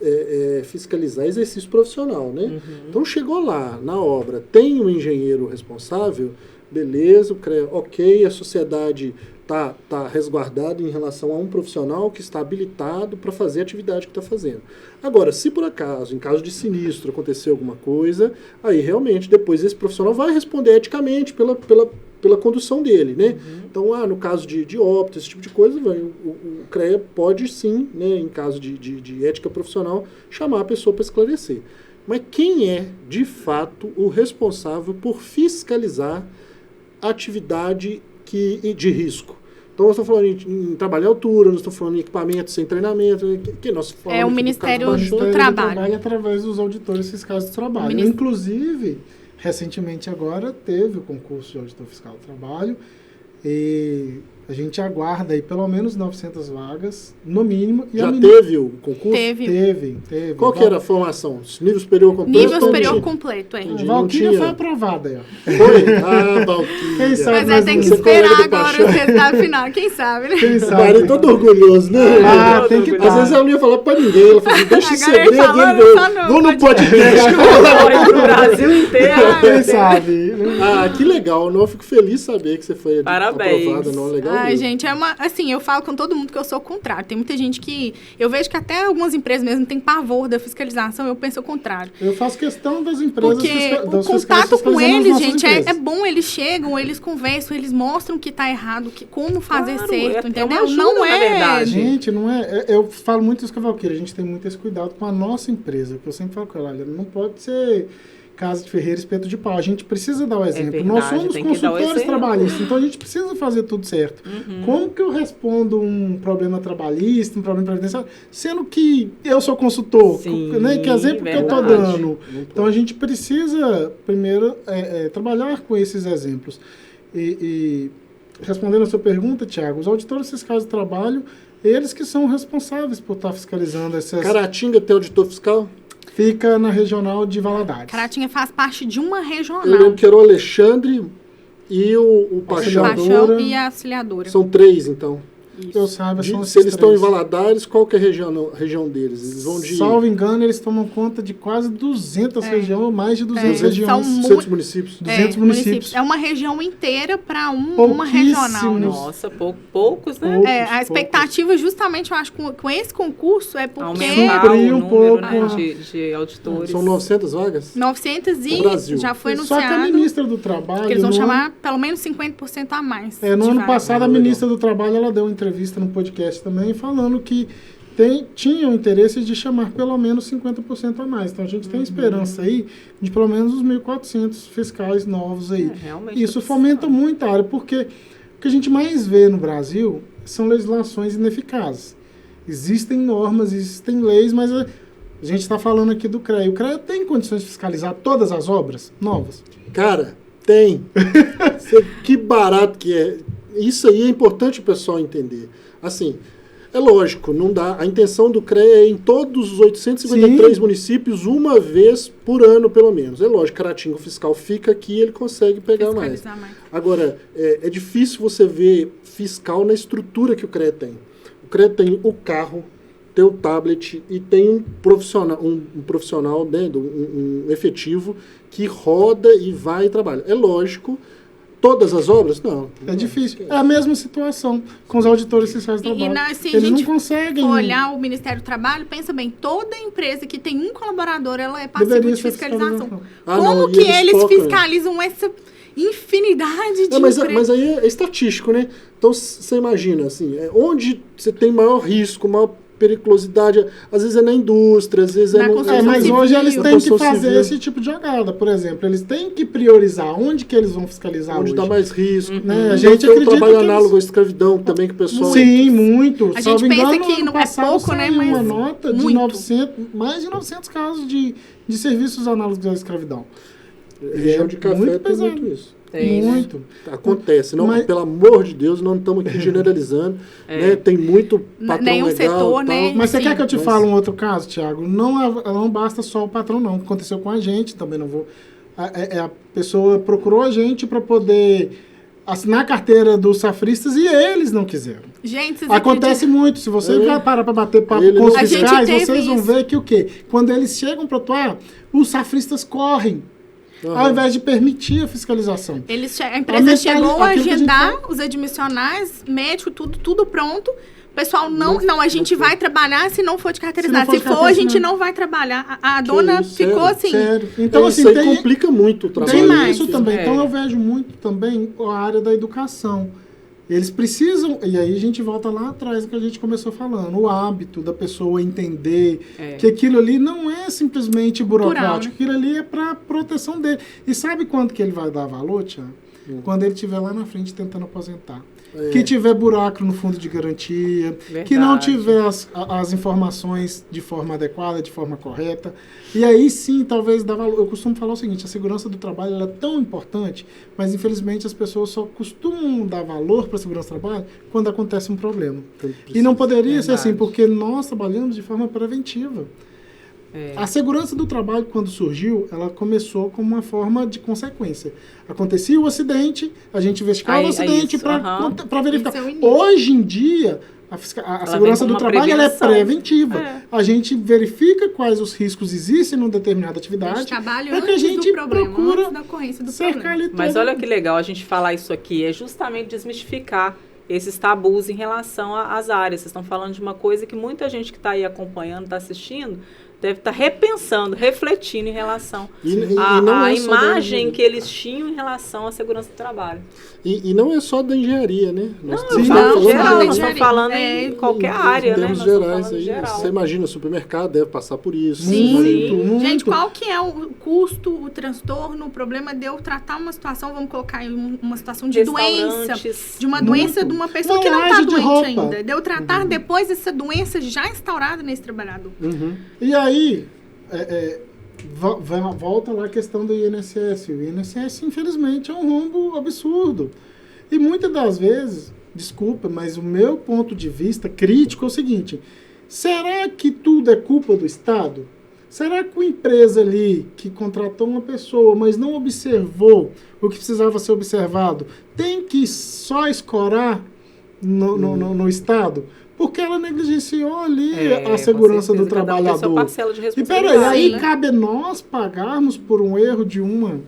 é fiscalizar exercício profissional, né? Uhum. Então chegou lá, na obra, tem um engenheiro responsável, beleza, o CREA, ok, a sociedade está resguardada em relação a um profissional que está habilitado para fazer a atividade que está fazendo. Agora, se por acaso, em caso de sinistro, acontecer alguma coisa, aí realmente depois esse profissional vai responder eticamente pela condução dele, né? Uhum. Então, no caso de óbito, esse tipo de coisa, o CREA pode sim, né, em caso de ética profissional, chamar a pessoa para esclarecer. Mas quem é, de fato, o responsável por fiscalizar a atividade de risco? Então, nós estamos falando em trabalho à altura, nós estamos falando em equipamento sem treinamento, que nós falamos O Ministério O Ministério do Trabalho. através dos auditores fiscais do trabalho. Inclusive, recentemente agora, teve o concurso de auditor fiscal do trabalho e a gente aguarda aí pelo menos 900 vagas, no mínimo. E já teve o concurso? Teve. Qual que era a formação? Nível superior completo? Nível superior completo, é. A Valquíria foi aprovada aí, ó. Foi? Valquíria. Quem sabe Mas tem que esperar agora o resultado final, quem sabe, né? Quem O sabe? marido todo orgulhoso, né? Tem que Às vezes ela não ia falar pra ninguém, ela falou, deixa esse Agora ele segredo, falando, só no vou no podcast. Foi pro Brasil inteiro. Quem sabe? Que legal, não, eu fico feliz de saber que você foi Parabéns. aprovada, não, legal Ai, mesmo. gente, assim, eu falo com todo mundo que eu sou o contrário. Tem muita gente que... Eu vejo que até algumas empresas mesmo têm pavor da fiscalização, eu penso o contrário. Eu faço questão das empresas... Porque o contato com eles, gente, é bom. Eles chegam, eles conversam, eles mostram que tá errado, como fazer Claro, certo, é entendeu? uma ajuda, Não na verdade. Gente, não é... Eu falo muito isso com a Valquíria, a gente tem muito esse cuidado com a nossa empresa, que eu sempre falo com ela, olha, não pode ser casa de ferreira, espeto de pau. A gente precisa dar o exemplo. verdade, Nós somos tem que dar o consultores exemplo. trabalhistas, então a gente precisa fazer tudo certo. Como que eu respondo um problema trabalhista, um problema previdenciário, sendo que eu sou consultor? Sim, Né? Que exemplo que eu estou verdade. dando? Então a gente precisa, primeiro, trabalhar com esses exemplos. E respondendo a sua pergunta, Thiago, os auditores fiscais do trabalho, eles que são responsáveis por estar fiscalizando essas... Caratinga tem auditor fiscal? Fica na regional de Valadares. Caratinga faz parte de uma regional. Eu lembro que era o Alexandre e o Paixão. Paixão e a auxiliadora. São 3, então. Eu saiba, são Se eles estão em três. Valadares, qual que é a região deles? Eles vão de Salvo engano, eles tomam conta de quase 200 regiões, mais de 200 regiões. São 200 municípios. 200 municípios. É uma região inteira para uma Pouquíssimos. regional, né? Nossa, poucos, né? Poucos, A expectativa, justamente, eu acho, com esse concurso, é porque Aumentar Suprir o um número, pouco, né, né? de auditores. São 900 vagas? 900 No e Brasil. já foi Só que a anunciado ministra do Trabalho... que eles vão no chamar pelo menos 50% a mais. No de ano vaga. passado, a Legal. ministra do Trabalho ela deu uma entrevista no podcast também, falando que tinham interesse de chamar pelo menos 50% a mais. Então, a gente tem esperança aí de pelo menos os 1.400 fiscais novos aí. Realmente Isso tá fomenta muito a área, porque o que a gente mais vê no Brasil são legislações ineficazes. Existem normas, existem leis, mas a gente está falando aqui do CREA. O CREA tem condições de fiscalizar todas as obras novas? Cara, tem. Que barato que é. Isso aí é importante o pessoal entender. Assim, É lógico, não dá. A intenção do CREA é em todos os 853 municípios, uma vez por ano, pelo menos. É lógico, Caratinga, o fiscal fica aqui, ele consegue pegar mais. Agora, é difícil você ver fiscal na estrutura que o CREA tem. O CREA tem o carro, tem o tablet e tem um profissional, né, um efetivo que roda e vai e trabalha. É lógico. Todas as obras? Não. É difícil. É a mesma situação com os auditores fiscais do trabalho. Eles não conseguem... olhar o Ministério do Trabalho, pensa bem, toda empresa que tem um colaborador, ela é passível de fiscalização. Como que eles fiscalizam essa infinidade de mas aí é estatístico, né? Então, você imagina, assim, onde você tem maior risco, maior periculosidade, às vezes é na indústria, às vezes mas hoje eles têm que fazer esse tipo de jogada, por exemplo, eles têm que priorizar onde que eles vão fiscalizar onde hoje. Onde dá mais risco. Né? A gente tem um trabalho análogo à escravidão também que o pessoal... Sim, muito. A gente pensa que não é pouco, né? Mas uma nota de mais de 900 casos de serviços análogos à escravidão. Região de café muito tem muito isso. Muito. Acontece. Não, pelo amor de Deus, não estamos aqui generalizando. Né? Tem muito patrão nenhum legal. Setor, né? Mas você quer que eu te fale um outro caso, Thiago? Não basta só o patrão, não. Aconteceu com a gente, também não vou... A pessoa procurou a gente para poder assinar a carteira dos safristas e eles não quiseram. Gente, acontece muito. Se você vai parar para bater papo com os fiscais, vocês vão ver que o quê? Quando eles chegam para atuar, os safristas correm. Ao invés de permitir a fiscalização. A empresa chegou a agendar os admissionais, médico, tudo pronto. O pessoal, a gente vai trabalhar se não for de carteirizado. Se for, a gente não vai trabalhar. A dona ficou assim. Sério. Então, assim, isso aí complica muito o trabalho. Tem isso também. Então, eu vejo muito também a área da educação. Eles precisam, e aí a gente volta lá atrás do que a gente começou falando, o hábito da pessoa entender que aquilo ali não é simplesmente burocrático, aquilo ali é para proteção dele. E sabe quanto que ele vai dar valor, Thiago? Quando ele estiver lá na frente tentando aposentar. Que tiver buraco no fundo de garantia, que não tiver as informações de forma adequada, de forma correta. E aí sim, talvez dá valor. Eu costumo falar o seguinte, a segurança do trabalho ela é tão importante, mas infelizmente as pessoas só costumam dar valor para a segurança do trabalho quando acontece um problema. E não poderia ser assim, porque nós trabalhamos de forma preventiva. A segurança do trabalho, quando surgiu, ela começou como uma forma de consequência. Acontecia o acidente, a gente investigava o acidente para verificar. Hoje em dia, a segurança do trabalho ela é preventiva. A gente verifica quais os riscos existem numa determinada atividade. Para que a gente procura da ocorrência do cercar ali. Mas olha que legal a gente falar isso aqui. É justamente desmistificar esses tabus em relação às áreas. Vocês estão falando de uma coisa que muita gente que está aí acompanhando, está assistindo, deve estar repensando, refletindo em relação à imagem que eles tinham em relação à segurança do trabalho. E não é só da engenharia, né? Nós estamos falando em qualquer área, né? Em termos gerais. Você imagina, o supermercado deve passar por isso. Sim. Gente, qual que é o custo, o transtorno, o problema de eu tratar uma situação, vamos colocar em uma situação de doença, de uma doença de uma pessoa que não está doente ainda. De eu tratar depois dessa doença já instaurada nesse trabalhador. E aí, volta lá a questão do INSS. O INSS, infelizmente, é um rombo absurdo. E muitas das vezes, desculpa, mas o meu ponto de vista crítico é o seguinte: será que tudo é culpa do Estado? Será que a empresa ali que contratou uma pessoa, mas não observou o que precisava ser observado, tem que só escorar no Estado? Porque ela negligenciou ali a segurança do trabalhador. E peraí, aí cabe a nós pagarmos por um erro de uma.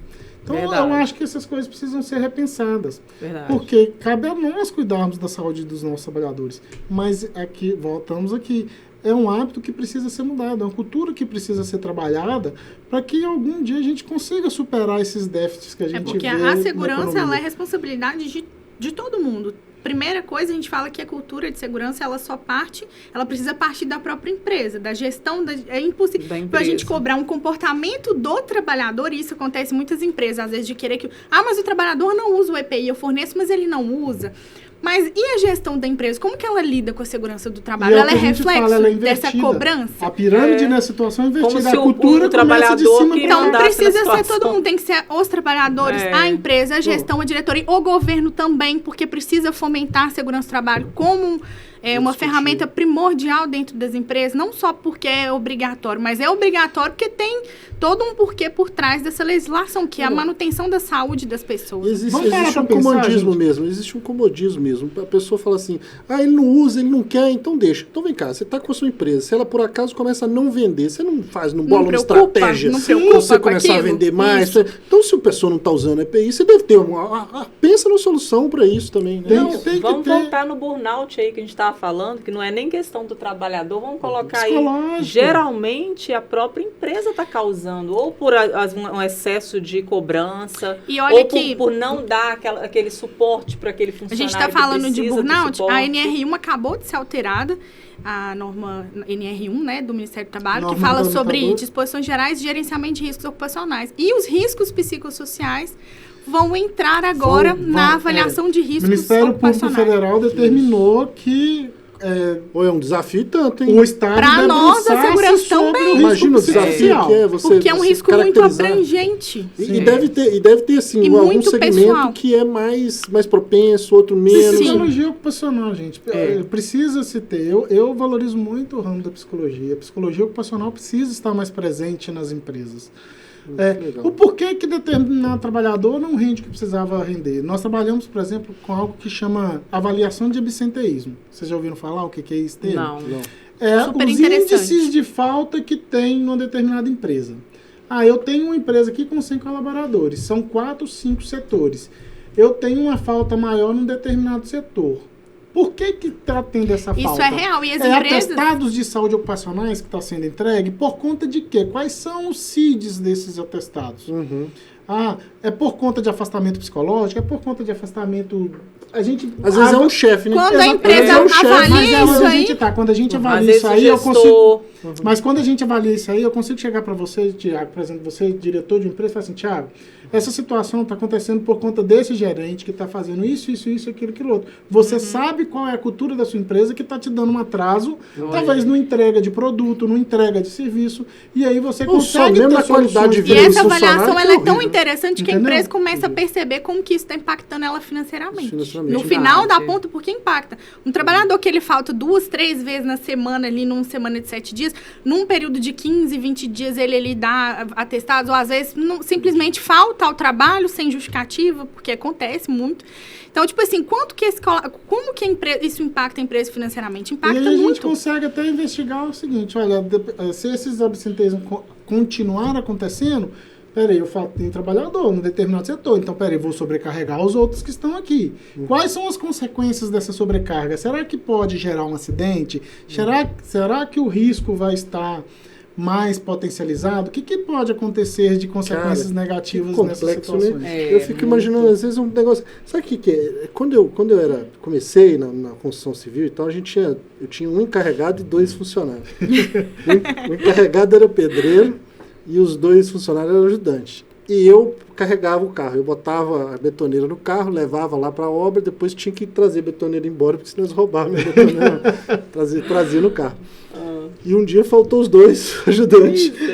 Então eu acho que essas coisas precisam ser repensadas. Porque cabe a nós cuidarmos da saúde dos nossos trabalhadores. Mas aqui, voltamos aqui, é um hábito que precisa ser mudado, é uma cultura que precisa ser trabalhada para que algum dia a gente consiga superar esses déficits que a gente vê. Porque a segurança ela é responsabilidade de todo mundo. Primeira coisa, a gente fala que a cultura de segurança, ela precisa partir da própria empresa, da gestão, é impossível para a gente cobrar um comportamento do trabalhador, e isso acontece em muitas empresas, às vezes de querer que, mas o trabalhador não usa o EPI, eu forneço, mas ele não usa. Mas e a gestão da empresa? Como que ela lida com a segurança do trabalho? Ela é reflexo dessa cobrança? A pirâmide nessa situação é invertida. Como se a cultura começa de cima. Então não precisa ser todo mundo, tem que ser os trabalhadores, a empresa, a gestão, a diretoria, o governo também, porque precisa fomentar a segurança do trabalho como é uma ferramenta primordial dentro das empresas, não só porque é obrigatório, mas é obrigatório porque tem todo um porquê por trás dessa legislação, que é a manutenção da saúde das pessoas. Existe um comodismo mesmo, existe um comodismo mesmo. A pessoa fala assim, ele não usa, ele não quer, então deixa. Então vem cá, você está com a sua empresa, se ela por acaso começa a não vender, você não bola uma estratégia, você começar a vender mais. Isso. Então se a pessoa não está usando EPI, você deve ter pensa na solução para isso também. Né? Vamos voltar no burnout aí que a gente estava falando, que não é nem questão do trabalhador, vamos colocar aí, geralmente a própria empresa está causando, ou por um excesso de cobrança, ou por não dar aquele suporte para aquele funcionário. A gente está falando de burnout, a NR1 acabou de ser alterada, a norma NR1, né, do Ministério do Trabalho, que fala sobre disposições gerais de gerenciamento de riscos ocupacionais. E os riscos psicossociais vão entrar agora na avaliação de riscos ocupacionais. O Ministério Público Federal determinou que ou é um desafio tanto, hein? O Estado para nós, a segurança também. Imagina o desafio que é você. Porque é um risco muito abrangente. E deve ter assim, algum segmento pessoal que é mais propenso, outro menos. Psicologia ocupacional, gente. Precisa se ter. Eu valorizo muito o ramo da psicologia. A psicologia ocupacional precisa estar mais presente nas empresas. O porquê que determinado trabalhador não rende o que precisava render. Nós trabalhamos, por exemplo, com algo que chama avaliação de absenteísmo. Vocês já ouviram falar o que é isso? Não. Super os índices de falta que tem numa determinada empresa. Eu tenho uma empresa aqui com 100 colaboradores. São 4, 5 setores. Eu tenho uma falta maior num determinado setor. Por que está tendo essa falta? Isso é real. E as empresas... atestados de saúde ocupacionais que está sendo entregue, por conta de quê? Quais são os CIDs desses atestados? É por conta de afastamento psicológico? É por conta de afastamento... Às vezes é um chefe, né? Quando a empresa avalia isso aí... Quando a gente avalia isso aí, eu consigo... Mas quando a gente avalia isso aí, eu consigo chegar para você, Tiago, por exemplo, você, diretor de empresa, e falar assim, Tiago, essa situação está acontecendo por conta desse gerente que está fazendo isso, aquilo outro. Você sabe qual é a cultura da sua empresa que está te dando um atraso, talvez no entrega de produto, no entrega de serviço, e aí você consegue ter qualidade de vida. E essa avaliação ela é tão interessante que a empresa começa a perceber como que isso está impactando ela financeiramente. No final dá ponto porque impacta. Um trabalhador que ele falta 2, 3 vezes na semana, ali numa semana de 7 dias, num período de 15, 20 dias ele dá atestados, ou às vezes simplesmente falta ao trabalho sem justificativa, porque acontece muito. Então, tipo assim, como que isso impacta a empresa financeiramente? Impacta muito. E aí a gente consegue até investigar o seguinte, olha, se esses absenteísmos continuarem acontecendo, peraí, eu tenho trabalhador num determinado setor, então peraí, vou sobrecarregar os outros que estão aqui. Quais são as consequências dessa sobrecarga? Será que pode gerar um acidente? Será que o risco vai estar mais potencializado? O que pode acontecer de consequências negativas nessas situações? Né? Eu fico imaginando, às vezes, um negócio... Sabe o que é? Quando eu comecei na construção civil, então eu tinha um encarregado e 2 funcionários. O encarregado era pedreiro e os 2 funcionários eram ajudantes. E eu carregava o carro, eu botava a betoneira no carro, levava lá para a obra, depois tinha que trazer a betoneira embora, porque senão eles roubavam a minha betoneira, trazia no carro. E um dia faltou os 2 ajudantes. Eu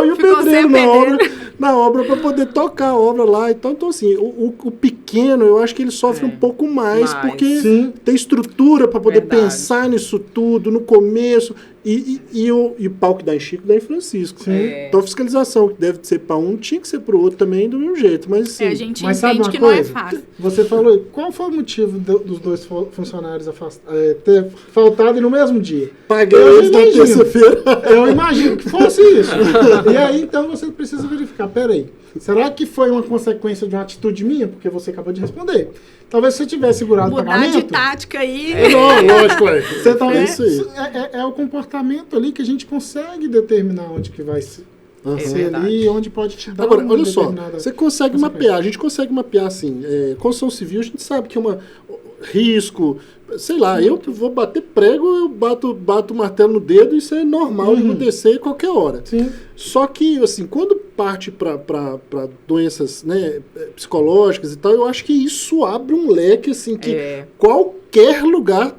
e o pedreiro na obra para poder tocar a obra lá. Então assim, o pequeno, eu acho que ele sofre um pouco mais, porque tem estrutura para poder pensar nisso tudo, no começo. E o pau que dá em Chico dá em Francisco. Então a fiscalização que deve ser para um, tinha que ser para o outro também, do mesmo jeito. Mas, assim, a gente entende que não é fácil. Você falou, qual foi o motivo dos 2 funcionários ter faltado no mesmo dia? Paguei eles na terça-feira. Eu imagino que fosse isso. E aí, então, você precisa verificar, peraí, será que foi uma consequência de uma atitude minha? Porque você acabou de responder. Talvez se você tivesse segurado o pagamento... Mudar de tática aí... Lógico, você talvez, isso aí. É o comportamento ali que a gente consegue determinar onde que vai ser. Ali, onde pode te dar. Agora, olha só, você consegue mapear, a gente consegue mapear assim, construção civil, a gente sabe que é um risco, sei lá, eu vou bater prego, eu bato o martelo no dedo, isso é normal de acontecer a qualquer hora. Sim. Só que, assim, quando parte para doenças, né, psicológicas e tal, eu acho que isso abre um leque, assim, que qualquer lugar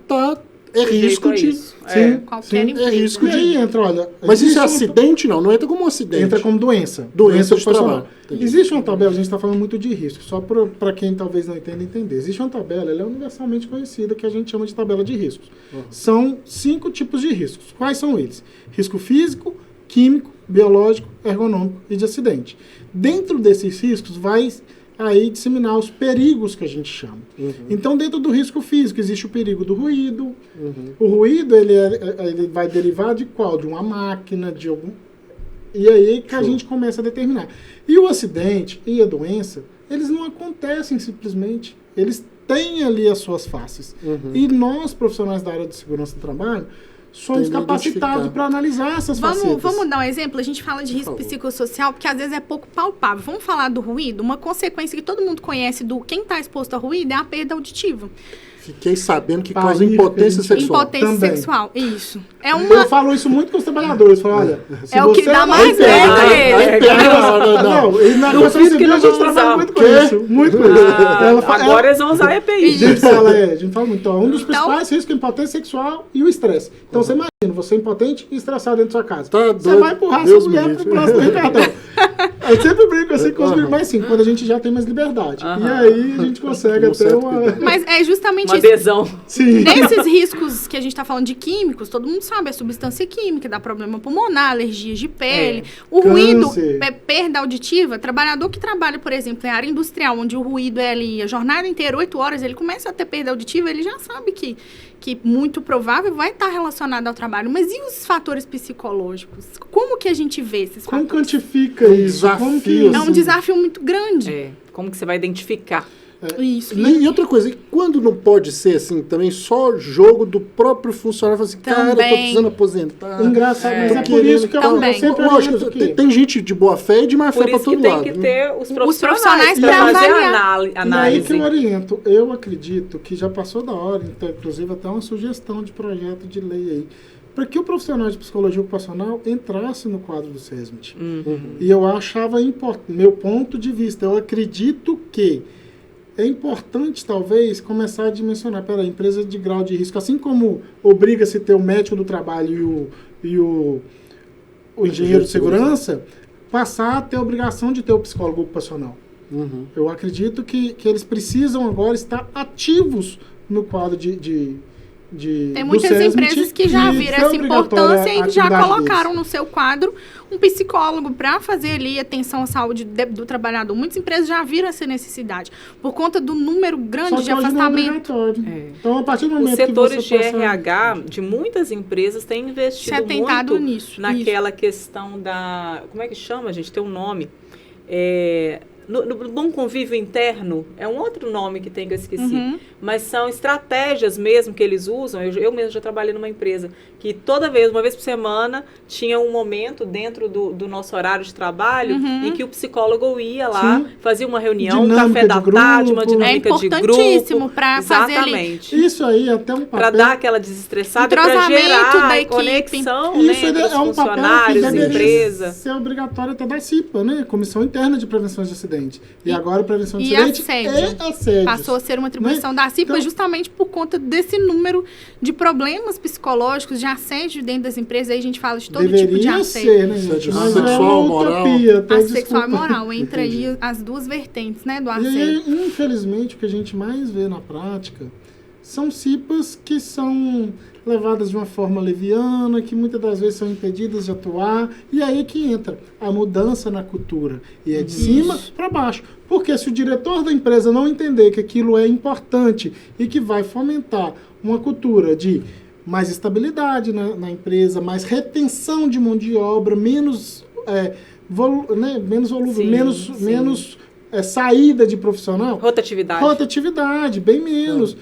é risco de... Sim, Qualquer sim. empresa. É risco E aí entra, olha... Mas isso é existe acidente? Não entra como acidente. Entra como doença. Doença de ocupacional. trabalho. Entendi. Existe uma tabela, a gente está falando muito de risco, só para quem talvez não entenda entender. Existe uma tabela, ela é universalmente conhecida, que a gente chama de tabela de riscos. São 5 tipos de riscos. Quais são eles? Risco físico, químico, biológico, ergonômico e de acidente. Dentro desses riscos vai aí disseminar os perigos que a gente chama. Então, dentro do risco físico, existe o perigo do ruído. O ruído, ele vai derivar de qual? De uma máquina, de algum... E aí que a gente começa a determinar. E o acidente e a doença, eles não acontecem simplesmente. Eles têm ali as suas faces. E nós, profissionais da área de segurança do trabalho, somos capacitados para analisar essas facetas. Vamos dar um exemplo? A gente fala de risco psicossocial, porque às vezes é pouco palpável. Vamos falar do ruído? Uma consequência que todo mundo conhece do quem está exposto a ruído é a perda auditiva. Fiquei sabendo que causa impotência sexual. Impotência também. Sexual, isso. É Eu falo isso muito com os trabalhadores. Falo, olha, se É o que você dá não mais tem- Não. E na Duvido construção que civil não a gente vão trabalha usar. muito com isso. Muito com isso. Ela fala- Agora eles vão usar a EPI. a gente fala muito. Ó, um dos Então- principais riscos é a impotência sexual e o estresse. Então você imagina, você é impotente e estressado dentro da sua casa. Tá Você doido. vai empurrar Deus sua me mulher livre. pro braço do Ricardão. Eu sempre brinco assim com os meninos, mas assim, quando a gente já tem mais liberdade. E aí a gente consegue Com até certo uma... cuidado. Mas é justamente Uma isso. adesão. Sim. Desses riscos que a gente está falando de químicos, todo mundo sabe, é substância química, dá problema pulmonar, alergias de pele. O ruído, Câncer. perda auditiva. Trabalhador que trabalha, por exemplo, em área industrial, onde o ruído é ali a jornada inteira, 8 horas, ele começa a ter perda auditiva, ele já sabe que muito provável vai estar relacionado ao trabalho. Mas e os fatores psicológicos? Como que a gente vê esses Como fatores? quantifica isso? Como que desafio, É um desafio muito grande. É. Como que você vai identificar? Isso. E outra coisa, e quando não pode ser assim, também só jogo do próprio funcionário, falar assim, cara, eu tô Também. precisando aposentar. Engraçado, mas é tô por isso que eu Também. sempre Lógico, oriento que... tem gente de boa fé e de má fé Por pra isso que todo tem lado. que né? ter os profissionais profissionais para pra fazer avaliar. a E aí análise. que eu oriento, eu acredito que já passou da hora, então, inclusive até uma sugestão de projeto de lei aí, para que o profissional de psicologia ocupacional entrasse no quadro do SESMIT. E eu achava importante, meu ponto de vista, eu acredito que é importante, talvez, começar a dimensionar, peraí, empresa de grau de risco, assim como obriga-se ter o médico do trabalho e o engenheiro de segurança, passar a ter a obrigação de ter o psicólogo ocupacional. Eu acredito que eles precisam agora estar ativos no quadro Tem do muitas SESMIT, empresas que já viram é essa obrigatória importância a e já atividade colocaram deles. no seu quadro um psicólogo para fazer ali atenção à saúde do trabalhador. Muitas empresas já viram essa necessidade por conta do número grande Só de que hoje não é afastamento. obrigatório. É. Então, a partir do Os momento que setores você de passa... RH de muitas empresas têm Se investido atentado muito nisso. naquela questão da... Como é que chama, gente? Tem um nome. No bom convívio interno, é um outro nome que tem que eu esqueci. Mas são estratégias mesmo que eles usam. Eu mesmo já trabalhei numa empresa que toda vez, uma vez por semana, tinha um momento dentro do nosso horário de trabalho em que o psicólogo ia lá, fazia uma reunião, um Dinâmica café da de tarde, uma grupo. É dinâmica de grupo. importantíssimo para fazer ali Exatamente. Isso aí é até um papel... Para dar aquela desestressada, para Entrosamento gerar da equipe. conexão Isso entre os é um papel que funcionários, deveria empresa. ser obrigatório até da CIPA, né? Comissão Interna de Prevenção de Acidente. E agora a prevenção de E acidente assédio. é assédio. Passou a ser uma atribuição da CIPA Então- justamente por conta desse número de problemas psicológicos, de assédio dentro das empresas. Aí a gente fala de todo tipo de Deveria assédio. ser, né, gente? Assédio Mas sexual, é uma moral. utopia, tá? A sexual e Desculpa. moral. Entra aí as duas vertentes, né, do E assédio. aí, infelizmente, o que a gente mais vê na prática são CIPAs que são levadas de uma forma leviana, que muitas das vezes são impedidas de atuar, e aí que entra a mudança na cultura. E é de cima para baixo. Porque se o diretor da empresa não entender que aquilo é importante e que vai fomentar uma cultura de mais estabilidade na empresa, mais retenção de mão de obra, menos menos volúvel, Sim, menos saída de profissional, Rotatividade. rotatividade, bem menos.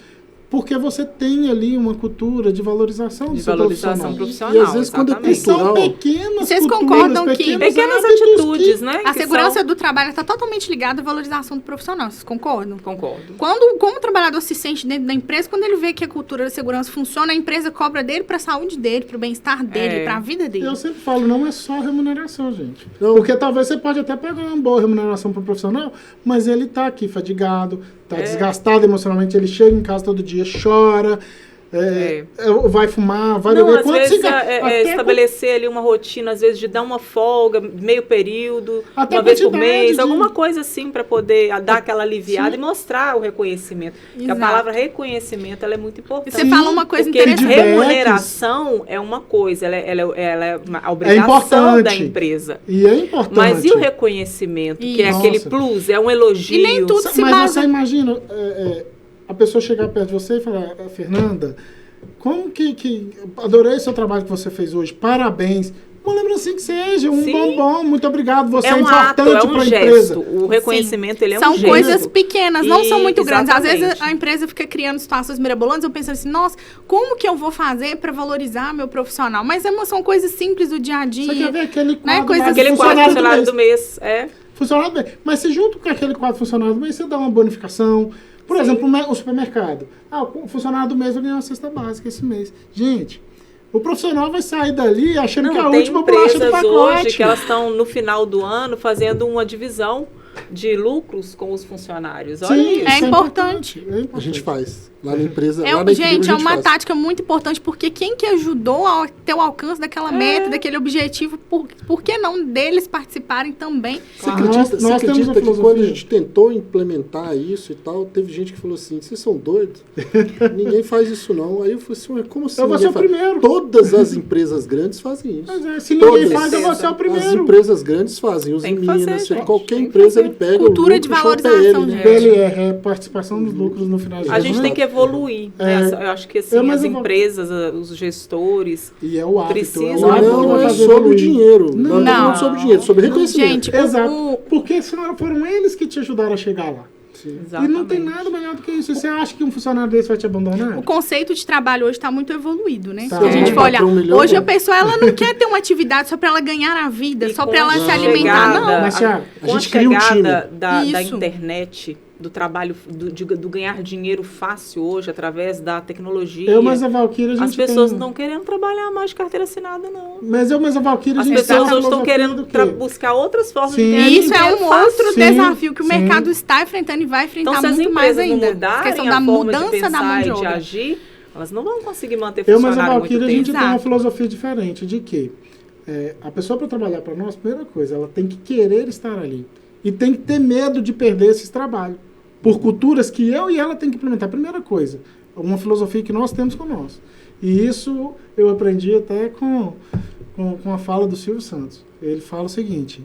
Porque você tem ali uma cultura de valorização do De seu valorização profissional. E às vezes quando é E são cultural, pequenas Vocês culturas, concordam que- Pequenas hábitos atitudes, que- né? A que segurança são- do trabalho está totalmente ligada à valorização do profissional. Vocês concordam? Concordo. Como o trabalhador se sente dentro da empresa, quando ele vê que a cultura da segurança funciona, a empresa cobra dele para a saúde dele, para o bem-estar dele, para a vida dele. Eu sempre falo, não é só remuneração, gente. Não. Porque talvez você pode até pagar uma boa remuneração para o profissional, mas ele está aqui fadigado, está desgastado emocionalmente, ele chega em casa todo dia, chora. vai fumar, vai Não, beber às quanto vezes cigarro. estabelecer ali uma rotina, às vezes de dar uma folga, meio período, Até uma vez por mês, de- alguma coisa assim para poder dar aquela aliviada e mostrar o reconhecimento. Porque a Exato. palavra reconhecimento ela é muito E importante. você falou uma coisa Porque interessante. remuneração é uma coisa, ela é a obrigação importante. da empresa. E é importante. Mas e o reconhecimento, que é Isso. aquele Nossa. plus, é um elogio. E nem tudo se Mas basa... você imagina a pessoa chegar perto de você e falar, Fernanda, como que adorei seu trabalho que você fez hoje, parabéns. Uma lembrancinha que seja, um Sim. bombom, muito obrigado, você É é um ato, importante é um para a gesto. empresa. O reconhecimento, ele é São um gesto. coisas pequenas, não são muito grandes. Às vezes Exatamente. a empresa fica criando situações mirabolantes, eu penso assim, nossa, como que eu vou fazer para valorizar meu profissional? Mas são coisas simples do dia a dia. Você quer ver aquele quadro coisas- lá do Aquele quadro funcionário mês? do mês, Funcionário do mês. Mas se junto com aquele quadro funcionário do mês, você dá uma bonificação. Por exemplo, o supermercado. O funcionário do mês vai ganhar uma cesta básica esse mês. Gente, o profissional vai sair dali achando que é a tem última bolacha do empresas pacote. hoje que elas estão no final do ano fazendo uma divisão de lucros com os funcionários. Olha Sim, isso. É isso importante. É importante. A gente faz. Lá na empresa, lá na equipe, Gente, a é gente uma faz. tática muito importante, porque quem que ajudou a ter o alcance daquela meta, daquele objetivo, por que não deles participarem também? Você Nós acredita, você temos a acredita que filosofia. quando a gente tentou implementar isso e tal, teve gente que falou assim, vocês são doidos? Ninguém faz isso não. Aí eu falei assim, ué, como assim? Eu vou ninguém ser o faz? primeiro. Todas as empresas grandes fazem isso. Mas se ninguém Todas. faz, eu vou ser o As primeiro. empresas grandes fazem, os Tem em que fazer, Minas, gente. qualquer Tem que empresa fazer. ele pega Cultura o de lucro, chama valorização, PL, né? gente. PLR, participação dos lucros no final de A gente tem que evoluir. Né? Eu acho que assim, mas as eu vou- empresas, os gestores, E é o hábito. Precisa, é Não, o hábito que não vai é fazer sobre o evoluir. dinheiro. Nós Não. não falando sobre dinheiro, sobre reconhecimento. Gente, Exato. Porque senão foram eles que te ajudaram a chegar lá. exatamente. E não tem nada melhor do que isso. Você acha que um funcionário desse vai te abandonar? O conceito de trabalho hoje está muito evoluído, né? Tá. Se a gente for olhar, Patrão milhão, hoje a né? pessoa ela não quer ter uma atividade só para ela ganhar a vida, E só com para ela a se alimentar, não. chegada- Mas, Thiago, a Com gente cria um chegada da Isso. internet, do trabalho, do ganhar dinheiro fácil hoje, através da tecnologia, eu, mas a Valkyria, a gente as pessoas tem... não estão querendo trabalhar mais de carteira assinada, não. Mas a Valkyria, a As gente pessoas tem a hoje estão filosofia querendo do quê? buscar outras formas Sim. de ganhar E isso é dinheiro um fácil. outro Sim, desafio que o sim. mercado está enfrentando e vai enfrentar Então, se as muito mais empresas não ainda. A mudarem questão a da forma de mudança da mão pensar de e de obra. agir, elas não vão conseguir manter Mas a funcionário muito Valkyria, a gente tempo. tem uma Exato. filosofia diferente de que a pessoa, para trabalhar para nós, primeira coisa, ela tem que querer estar ali. E tem que ter medo de perder esses trabalhos. Por culturas que eu e ela tem que implementar. Primeira coisa, uma filosofia que nós temos com nós. E isso eu aprendi até com a fala do Silvio Santos. Ele fala o seguinte,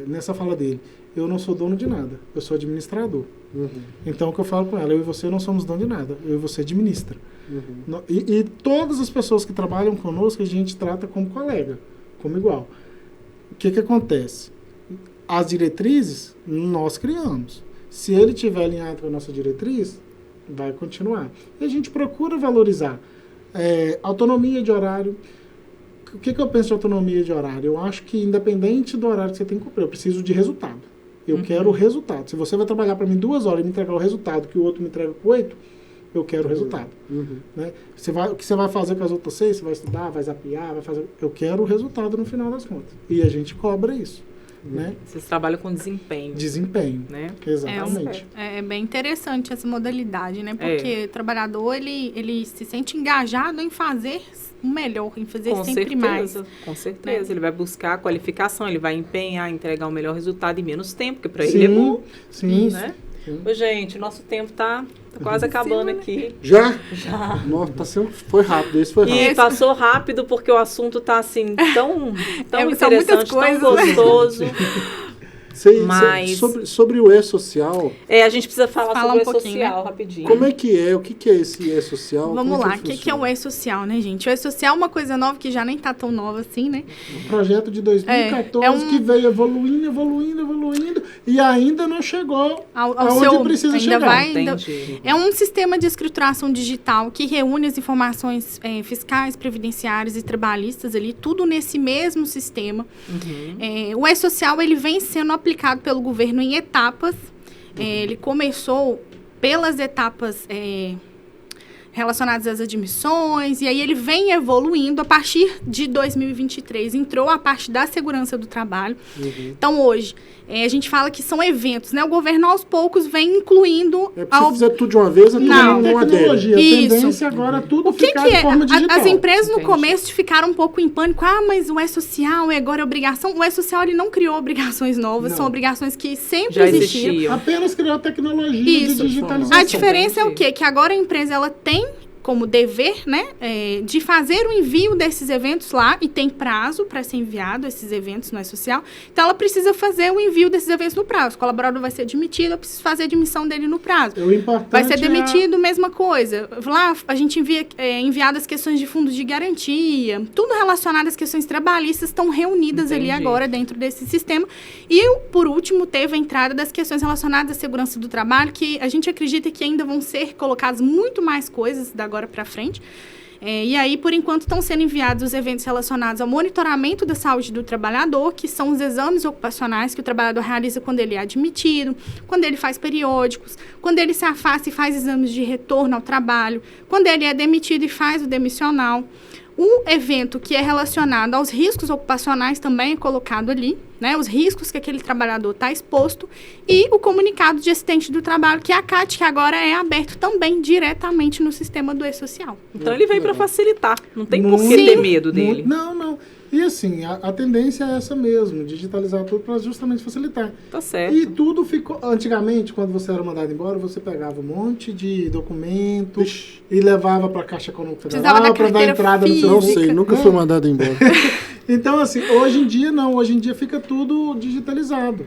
nessa fala dele, eu não sou dono de nada, eu sou administrador. Uhum, Então, o que eu falo com ela, eu e você não somos dono de nada, eu e você administra. uhum. E todas as pessoas que trabalham conosco, a gente trata como colega, como igual. O que acontece? As diretrizes, nós criamos. Se ele estiver alinhado com a nossa diretriz, vai continuar. E a gente procura valorizar. Autonomia de horário. O que eu penso de autonomia de horário? Eu acho que, independente do horário que você tem que cumprir, eu preciso de resultado. Eu quero o resultado. Se você vai trabalhar para mim 2 horas e me entregar o resultado que o outro me entrega com 8, eu quero o resultado. Uhum. Né? O que você vai fazer com as outras 6? Você vai estudar, vai zapear, vai fazer... Eu quero o resultado no final das contas. E a gente cobra isso. Né? Vocês trabalham com desempenho, Desempenho. né? Exatamente. É bem interessante essa modalidade, né? Porque o trabalhador, ele se sente engajado em fazer o melhor, em fazer Com sempre certeza, mais. com certeza. Né? Ele vai buscar a qualificação, ele vai empenhar, entregar o melhor resultado em menos tempo, porque para ele é bom, Sim. né? Sim. Ô, gente, nosso tempo tá quase acabando aqui. Já? Já. Nossa, foi rápido, esse foi rápido. E passou rápido porque o assunto tá assim tão são interessante, muitas tão coisas, né? gostoso. Mas... sobre o E-Social, A gente precisa falar Fala sobre um o pouquinho, E-Social rapidinho. como é que é? O que é esse E-Social? Vamos Como lá, é o que é funciona? o E-Social, né, gente? O E-Social é uma coisa nova que já nem tá tão nova assim, né? Um projeto de 2014 que veio evoluindo e ainda não chegou aonde precisa ainda chegar. Entendi. É um sistema de escrituração digital que reúne as informações fiscais, previdenciárias e trabalhistas ali, tudo nesse mesmo sistema. O E-Social, ele vem sendo aplicado pelo governo em etapas. Ele começou pelas etapas relacionados às admissões, e aí ele vem evoluindo. A partir de 2023, entrou a parte da segurança do trabalho. Então, hoje, a gente fala que são eventos, né? O governo, aos poucos, vem incluindo... Se fizer tudo de uma vez, é tudo uma tecnologia. Isso. A tendência agora tudo O que ficar de forma digital. As empresas, no começo, ficaram um pouco em pânico. Mas o E-Social agora é obrigação. O E-Social, ele não criou obrigações novas, são obrigações que sempre existiam. Apenas criou a tecnologia de digitalização. A diferença é o quê? Que agora a empresa, ela tem como dever, né, de fazer o envio desses eventos lá, e tem prazo para ser enviado esses eventos no E-Social. Então, ela precisa fazer o envio desses eventos no prazo. O colaborador vai ser admitido, eu preciso fazer a admissão dele no prazo. Vai ser demitido, mesma coisa. Lá, a gente envia enviadas questões de fundos de garantia, tudo relacionado às questões trabalhistas estão reunidas ali agora dentro desse sistema. E, por último, teve a entrada das questões relacionadas à segurança do trabalho, que a gente acredita que ainda vão ser colocadas muito mais coisas da agora para frente. E aí, por enquanto, estão sendo enviados os eventos relacionados ao monitoramento da saúde do trabalhador, que são os exames ocupacionais que o trabalhador realiza quando ele é admitido, quando ele faz periódicos, quando ele se afasta e faz exames de retorno ao trabalho, quando ele é demitido e faz o demissional. Um evento que é relacionado aos riscos ocupacionais também é colocado ali, né? Os riscos que aquele trabalhador está exposto, e o comunicado de acidente do trabalho, que é a CAT, que agora é aberto também diretamente no sistema do E-Social. Então, ele veio para facilitar. Não tem por que ter medo dele. Não. E assim, a tendência é essa mesmo, digitalizar tudo para justamente facilitar. Tá certo. E tudo ficou... Antigamente, quando você era mandado embora, você pegava um monte de documentos e levava para a Caixa Econômica Federal para dar entrada no seu... Não sei, nunca fui mandado embora. Então, assim, hoje em dia não. Hoje em dia fica tudo digitalizado.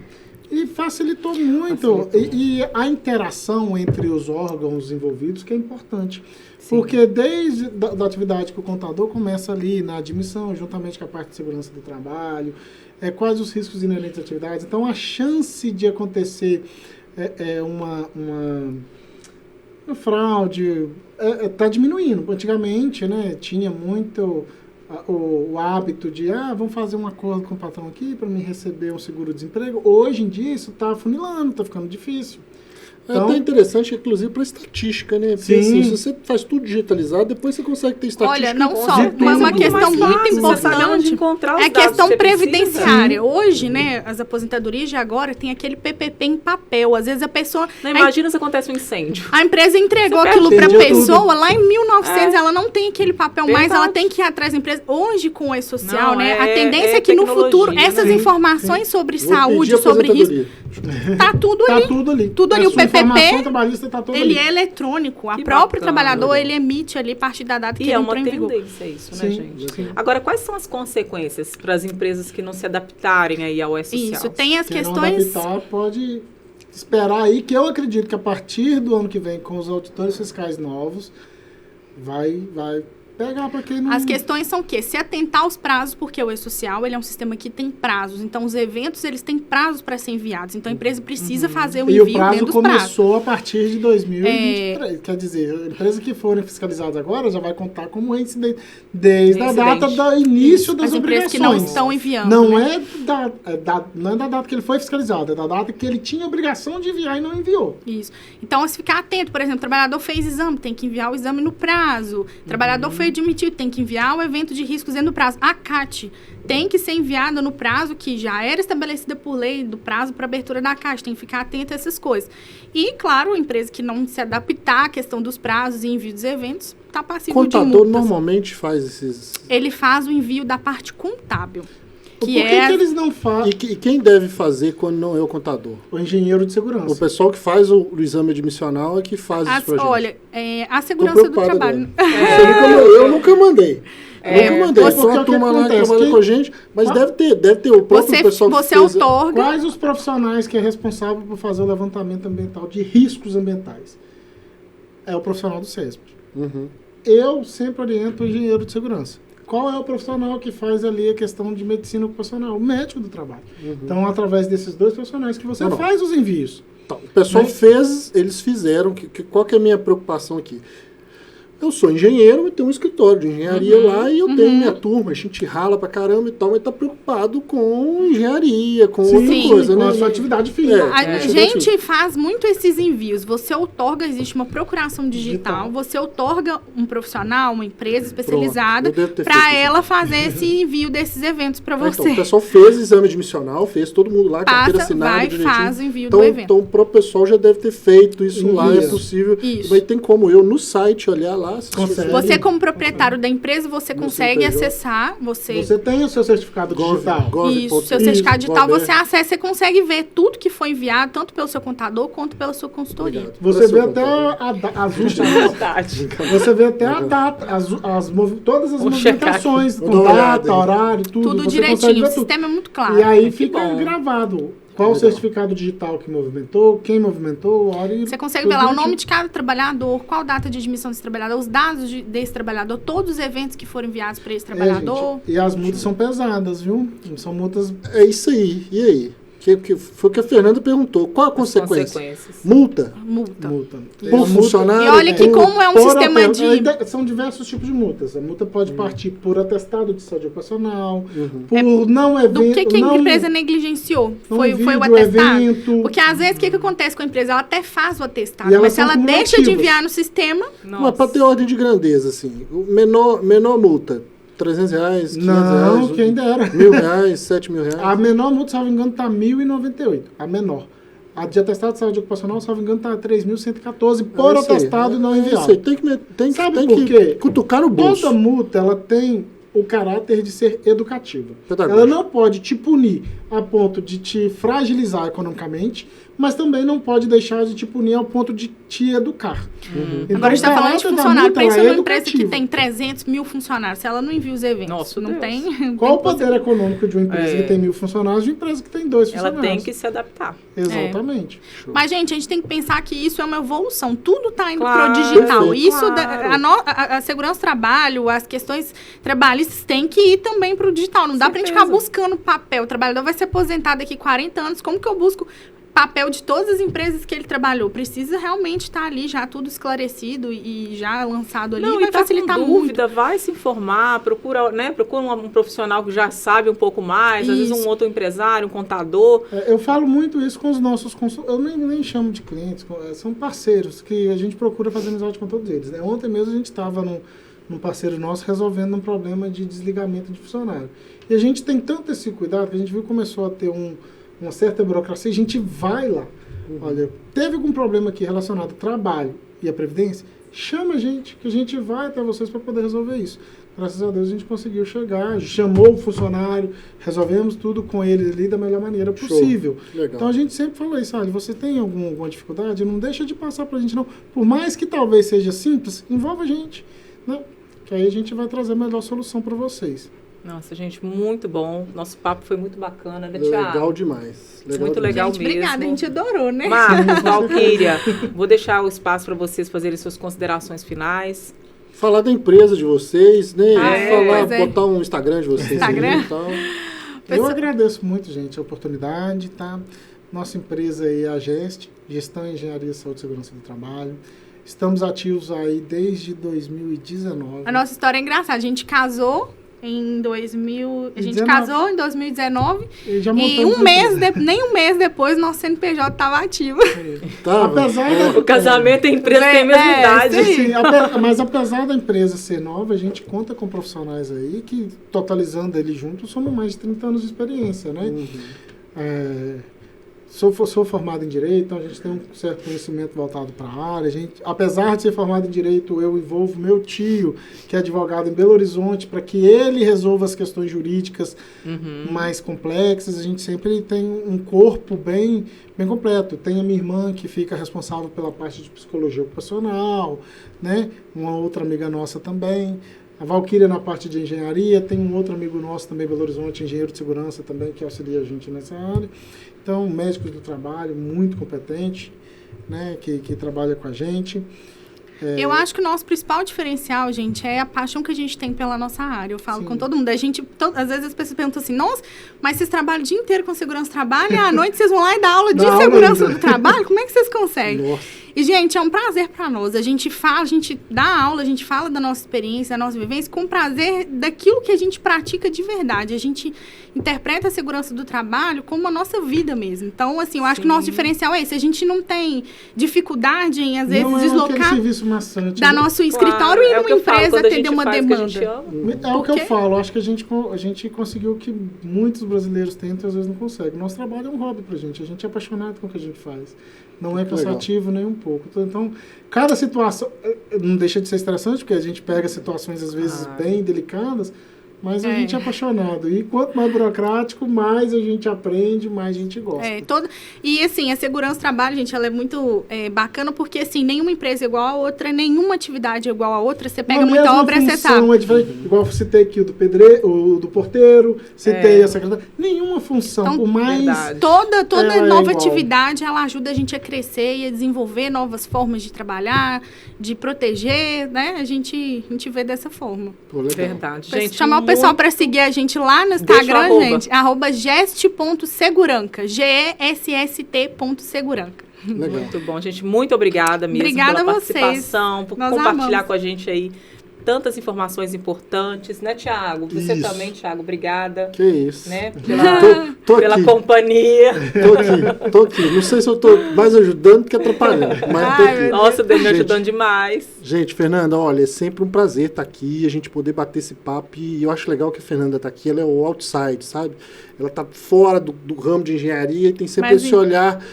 E facilitou muito. E a interação entre os órgãos envolvidos, que é importante. Sim. Porque desde da atividade que o contador começa ali na admissão, juntamente com a parte de segurança do trabalho, quais os riscos inerentes à atividade. Então, a chance de acontecer uma fraude está diminuindo. Antigamente, né, tinha muito o hábito de, vamos fazer um acordo com o patrão aqui para me receber um seguro-desemprego. Hoje em dia, isso está afunilando, está ficando difícil. É até interessante, inclusive, para estatística, né? Porque assim, se você faz tudo digitalizado, depois você consegue ter estatística. Olha, não só, mas uma questão muito importante é a questão previdenciária. Hoje, né, as aposentadorias de agora tem aquele PPP em papel. Às vezes a pessoa... Não, imagina se acontece um incêndio. A empresa entregou aquilo para a pessoa, lá em 1900, ela não tem aquele papel mais, ela tem que ir atrás da empresa. Hoje, com o E-Social, né, a tendência é que no futuro, essas informações sobre saúde, sobre risco, tá tudo ali. Tudo ali. O PPP, ele é eletrônico. O próprio trabalhador, ele emite ali parte da data que ele entrou em vigor. E é uma tendência isso, né, gente? Sim. Agora, quais são as consequências para as empresas que não se adaptarem aí ao E-Social? Isso, tem as Quem questões... não adaptar pode esperar aí, que eu acredito que a partir do ano que vem, com os auditores fiscais novos, vai pegar para quem não... As questões são o quê? Se atentar aos prazos, porque o E-Social, ele é um sistema que tem prazos. Então, os eventos, eles têm prazos para ser enviados. Então, a empresa precisa fazer o envio dentro dos prazos. E o prazo começou a partir de 2023. Quer dizer, a empresa que forem fiscalizadas agora já vai contar como incidente desde a data do início das obrigações. Que não estão enviando. Não, né? Não é da data que ele foi fiscalizado, é da data que ele tinha obrigação de enviar e não enviou. Isso. Então, se ficar atento, por exemplo, o trabalhador fez exame, tem que enviar o exame no prazo. O trabalhador foi admitido, tem que enviar o evento de riscos dentro do prazo. A CAT tem que ser enviada no prazo que já era estabelecida por lei, do prazo para abertura da CAT. Tem que ficar atento a essas coisas. E, claro, a empresa que não se adaptar à questão dos prazos e envio dos eventos está passível de multas. O contador normalmente faz esses... Ele faz o envio da parte contábil. Por que eles não fazem? E quem deve fazer quando não é o contador? O engenheiro de segurança. O pessoal que faz o exame admissional é que faz isso pra gente. Olha, a segurança do trabalho... Eu nunca mandei. Nunca mandei. Só a turma lá que trabalha com a gente, mas deve ter o próprio pessoal que fez... Você outorga... Quais os profissionais que é responsável por fazer o levantamento ambiental de riscos ambientais? É o profissional do CESP. Eu sempre oriento o engenheiro de segurança. Qual é o profissional que faz ali a questão de medicina ocupacional? O médico do trabalho. Então, através desses dois profissionais que você faz os envios. Então, o pessoal eles fizeram, qual que é a minha preocupação aqui? Eu sou engenheiro, eu tenho um escritório de engenharia lá e eu tenho minha turma, a gente rala pra caramba e tal, mas tá preocupado com engenharia, com outra coisa, com né? a sua atividade física. A gente faz muito esses envios. Você outorga, existe uma procuração digital, você outorga um profissional, uma empresa especializada, para ela fazer esse envio desses eventos para você. Então, o pessoal fez exame admissional, fez todo mundo lá, carteira assinada, vai, faz o envio então, do evento. Então, o próprio pessoal já deve ter feito isso lá, é possível. Isso. Mas tem como eu, no site, olhar lá. Você, como proprietário da empresa, você consegue acessar. Você tem o seu certificado digital. Isso, seu certificado digital, você acessa, você consegue ver tudo que foi enviado, tanto pelo seu contador quanto pela sua consultoria. Obrigado. Você vê até as últimas. Você vê até a data, todas as movimentações, com data, horário, tudo. Tudo você direitinho, o sistema é muito claro. E aí fica gravado. Qual o certificado digital que movimentou, quem movimentou, hora e... Você consegue ver lá o nome de cada trabalhador, qual data de admissão desse trabalhador, os dados desse trabalhador, todos os eventos que foram enviados para esse trabalhador. Gente, e as multas são pesadas, viu? São multas... É isso aí. E aí? Foi o que a Fernanda perguntou. Qual a consequência? Multa. Por funcionário. E olha que como é um sistema de... São diversos tipos de multas. A multa pode partir por atestado de saúde ocupacional, por não evento... Do que a empresa negligenciou? Foi o atestado? Porque às vezes o que acontece com a empresa? Ela até faz o atestado, mas se ela deixa de enviar no sistema... Mas para ter ordem de grandeza, assim, menor multa. R$300, R$500. Não, quem dera. R$1.000, R$7.000. A menor multa, salvo engano, está R$1.098. A menor. A de atestado de saúde ocupacional, salvo engano, está R$3.114 por atestado e não enviado. Tem que cutucar o bolso. Toda multa, ela tem o caráter de ser educativa. Pedagógico. Ela não pode te punir a ponto de te fragilizar economicamente, mas também não pode deixar de te punir ao ponto de te educar. Então, agora a gente está falando de funcionário. Pensa numa empresa que tem 300 mil funcionários. Se ela não envia os eventos, Nossa, não tem... Qual o poder econômico de uma empresa que tem 1.000 funcionários e de uma empresa que tem 2 funcionários? Ela tem que se adaptar. Exatamente. Mas, gente, a gente tem que pensar que isso é uma evolução. Tudo está indo Claro, para o digital. perfeito. Isso, a segurança do trabalho, as questões trabalhistas têm que ir também para o digital. Não dá para a gente ficar buscando papel. O trabalhador vai se aposentar daqui 40 anos. Como que eu busco papel de todas as empresas que ele trabalhou? Precisa realmente estar ali já tudo esclarecido e já lançado ali. Não, vai facilitar muito. Dúvida, vai se informar, procura um profissional que já sabe um pouco mais, às vezes um outro empresário, um contador. Eu falo muito isso com os nossos consultores, eu nem chamo de clientes, são parceiros que a gente procura fazer amizade com todos eles. Ontem mesmo a gente estava num parceiro nosso resolvendo um problema de desligamento de funcionário. E a gente tem tanto esse cuidado que a gente viu que começou a ter uma certa burocracia, a gente vai lá. Olha, teve algum problema aqui relacionado ao trabalho e à previdência? Chama a gente, que a gente vai até vocês para poder resolver isso. Graças a Deus a gente conseguiu chegar, chamou o funcionário, resolvemos tudo com ele ali da melhor maneira possível. Então a gente sempre fala isso, olha, você tem alguma dificuldade? Não deixa de passar para a gente não. Por mais que talvez seja simples, envolve a gente, né? Que aí a gente vai trazer a melhor solução para vocês. Nossa, gente, muito bom. Nosso papo foi muito bacana, né, Thiago? Legal demais. Muito legal gente, mesmo. Obrigada, a gente adorou, né? Marcos, Valquíria, vou deixar o espaço para vocês fazerem suas considerações finais. Falar da empresa de vocês, né? Botar um Instagram de vocês. Instagram? Aí, então. Eu agradeço muito, gente, a oportunidade, tá? Nossa empresa aí é a GEST, Gestão, Engenharia, Saúde e Segurança do Trabalho. Estamos ativos aí desde 2019. A nossa história é engraçada. A gente casou em 2019 e nem um mês depois nosso CNPJ estava ativo. O casamento e a empresa tem a mesma idade. Sim, mas apesar da empresa ser nova, a gente conta com profissionais aí que, totalizando eles juntos, somos mais de 30 anos de experiência, né? Sou formado em Direito, então a gente tem um certo conhecimento voltado para a área. Apesar de ser formado em Direito, eu envolvo meu tio, que é advogado em Belo Horizonte, para que ele resolva as questões jurídicas mais complexas. A gente sempre tem um corpo bem completo. Tem a minha irmã, que fica responsável pela parte de psicologia ocupacional, né? Uma outra amiga nossa também. A Valquíria na parte de engenharia, tem um outro amigo nosso também, Belo Horizonte, engenheiro de segurança também, que auxilia a gente nessa área. Então, médicos do trabalho, muito competente, né, que trabalha com a gente. Eu acho que o nosso principal diferencial, gente, é a paixão que a gente tem pela nossa área. Eu falo com todo mundo. Às vezes as pessoas perguntam assim, nossa, mas vocês trabalham o dia inteiro com segurança do trabalho e à noite vocês vão lá e dão aula de segurança do trabalho? Como é que vocês conseguem? Nossa. E, gente, é um prazer para nós. A gente dá aula, a gente fala da nossa experiência, da nossa vivência, com prazer daquilo que a gente pratica de verdade. A gente interpreta a segurança do trabalho como a nossa vida mesmo. Então, assim, eu acho que o nosso diferencial é esse. A gente não tem dificuldade em, às vezes, deslocar da nosso escritório e numa empresa atender uma demanda. É o que eu falo. Acho que a gente conseguiu o que muitos brasileiros tentam e às vezes não conseguem. Nosso trabalho é um hobby pra gente. A gente é apaixonado com o que a gente faz. Não é cansativo nem um pouco. Então, cada situação não deixa de ser estressante, porque a gente pega situações, às vezes, bem delicadas, mas a gente é apaixonado. E quanto mais burocrático, mais a gente aprende, mais a gente gosta. E, assim, a segurança do trabalho, gente, ela é muito bacana, porque, assim, nenhuma empresa é igual a outra, nenhuma atividade é igual a outra. Você pega muita obra, você sabe. É diferente. Igual eu citei aqui o do porteiro, citei a secretária. Nenhuma função, então, por mais... Toda nova atividade, ela ajuda a gente a crescer e a desenvolver novas formas de trabalhar, de proteger, né? A gente vê dessa forma. Pô, legal. Verdade. Gente, chamar o pessoal para seguir a gente lá no Instagram, gente, @gest.seguranca, GESST.seguranca. Legal. Muito bom, gente. Muito obrigada mesmo pela participação, por compartilhar com a gente aí tantas informações importantes, né, Thiago? Você também, Thiago, obrigada. Que isso. Né, pela companhia. Tô aqui. Não sei se eu tô mais ajudando que atrapalhando, mas tô aqui. Nossa, Deus me ajudando demais. Gente, Fernanda, olha, é sempre um prazer estar aqui, a gente poder bater esse papo, e eu acho legal que a Fernanda tá aqui, ela é o outside, sabe? Ela tá fora do ramo de engenharia e tem sempre esse olhar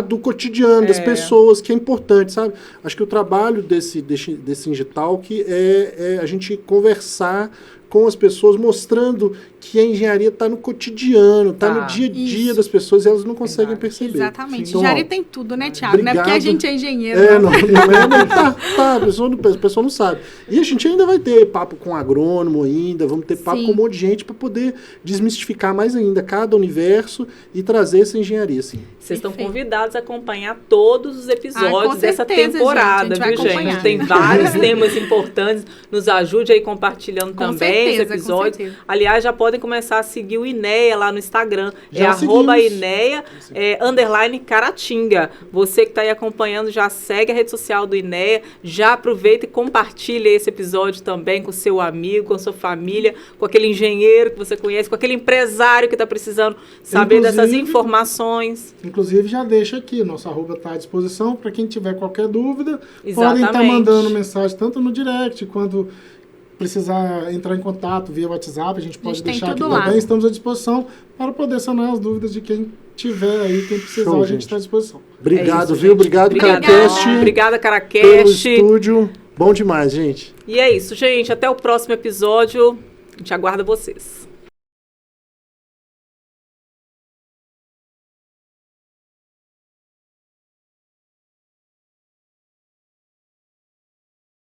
do cotidiano, das pessoas, que é importante, sabe? Acho que o trabalho desse Ingetalk é a gente conversar com as pessoas, mostrando que a engenharia está no cotidiano, está no dia a dia das pessoas, e elas não conseguem perceber. Exatamente. Então, engenharia tem tudo, né, Thiago? Obrigado. Não é porque a gente é engenheiro. A pessoa não sabe. E a gente ainda vai ter papo com agrônomo ainda, vamos ter papo com um monte de gente para poder desmistificar mais ainda cada universo e trazer essa engenharia, assim. Vocês estão convidados a acompanhar todos os episódios dessa temporada, viu, gente? Tem vários temas importantes. Nos ajude aí compartilhando também os episódios. Aliás, já podem começar a seguir o INEA lá no Instagram. @INEA _Caratinga. Você que está aí acompanhando, já segue a rede social do INEA. Já aproveita e compartilha esse episódio também com seu amigo, com sua família, com aquele engenheiro que você conhece, com aquele empresário que está precisando saber dessas informações. Inclusive, já deixa aqui, nosso @ está à disposição para quem tiver qualquer dúvida. Podem estar mandando mensagem tanto no direct quanto precisar entrar em contato via WhatsApp, a gente pode deixar aqui também. Estamos à disposição para poder sanar as dúvidas de quem tiver aí, quem precisar, a gente está à disposição. Obrigado, viu? Obrigado, Caracast. Obrigada, Caracast. Pelo estúdio. Bom demais, gente. E é isso, gente. Até o próximo episódio. A gente aguarda vocês.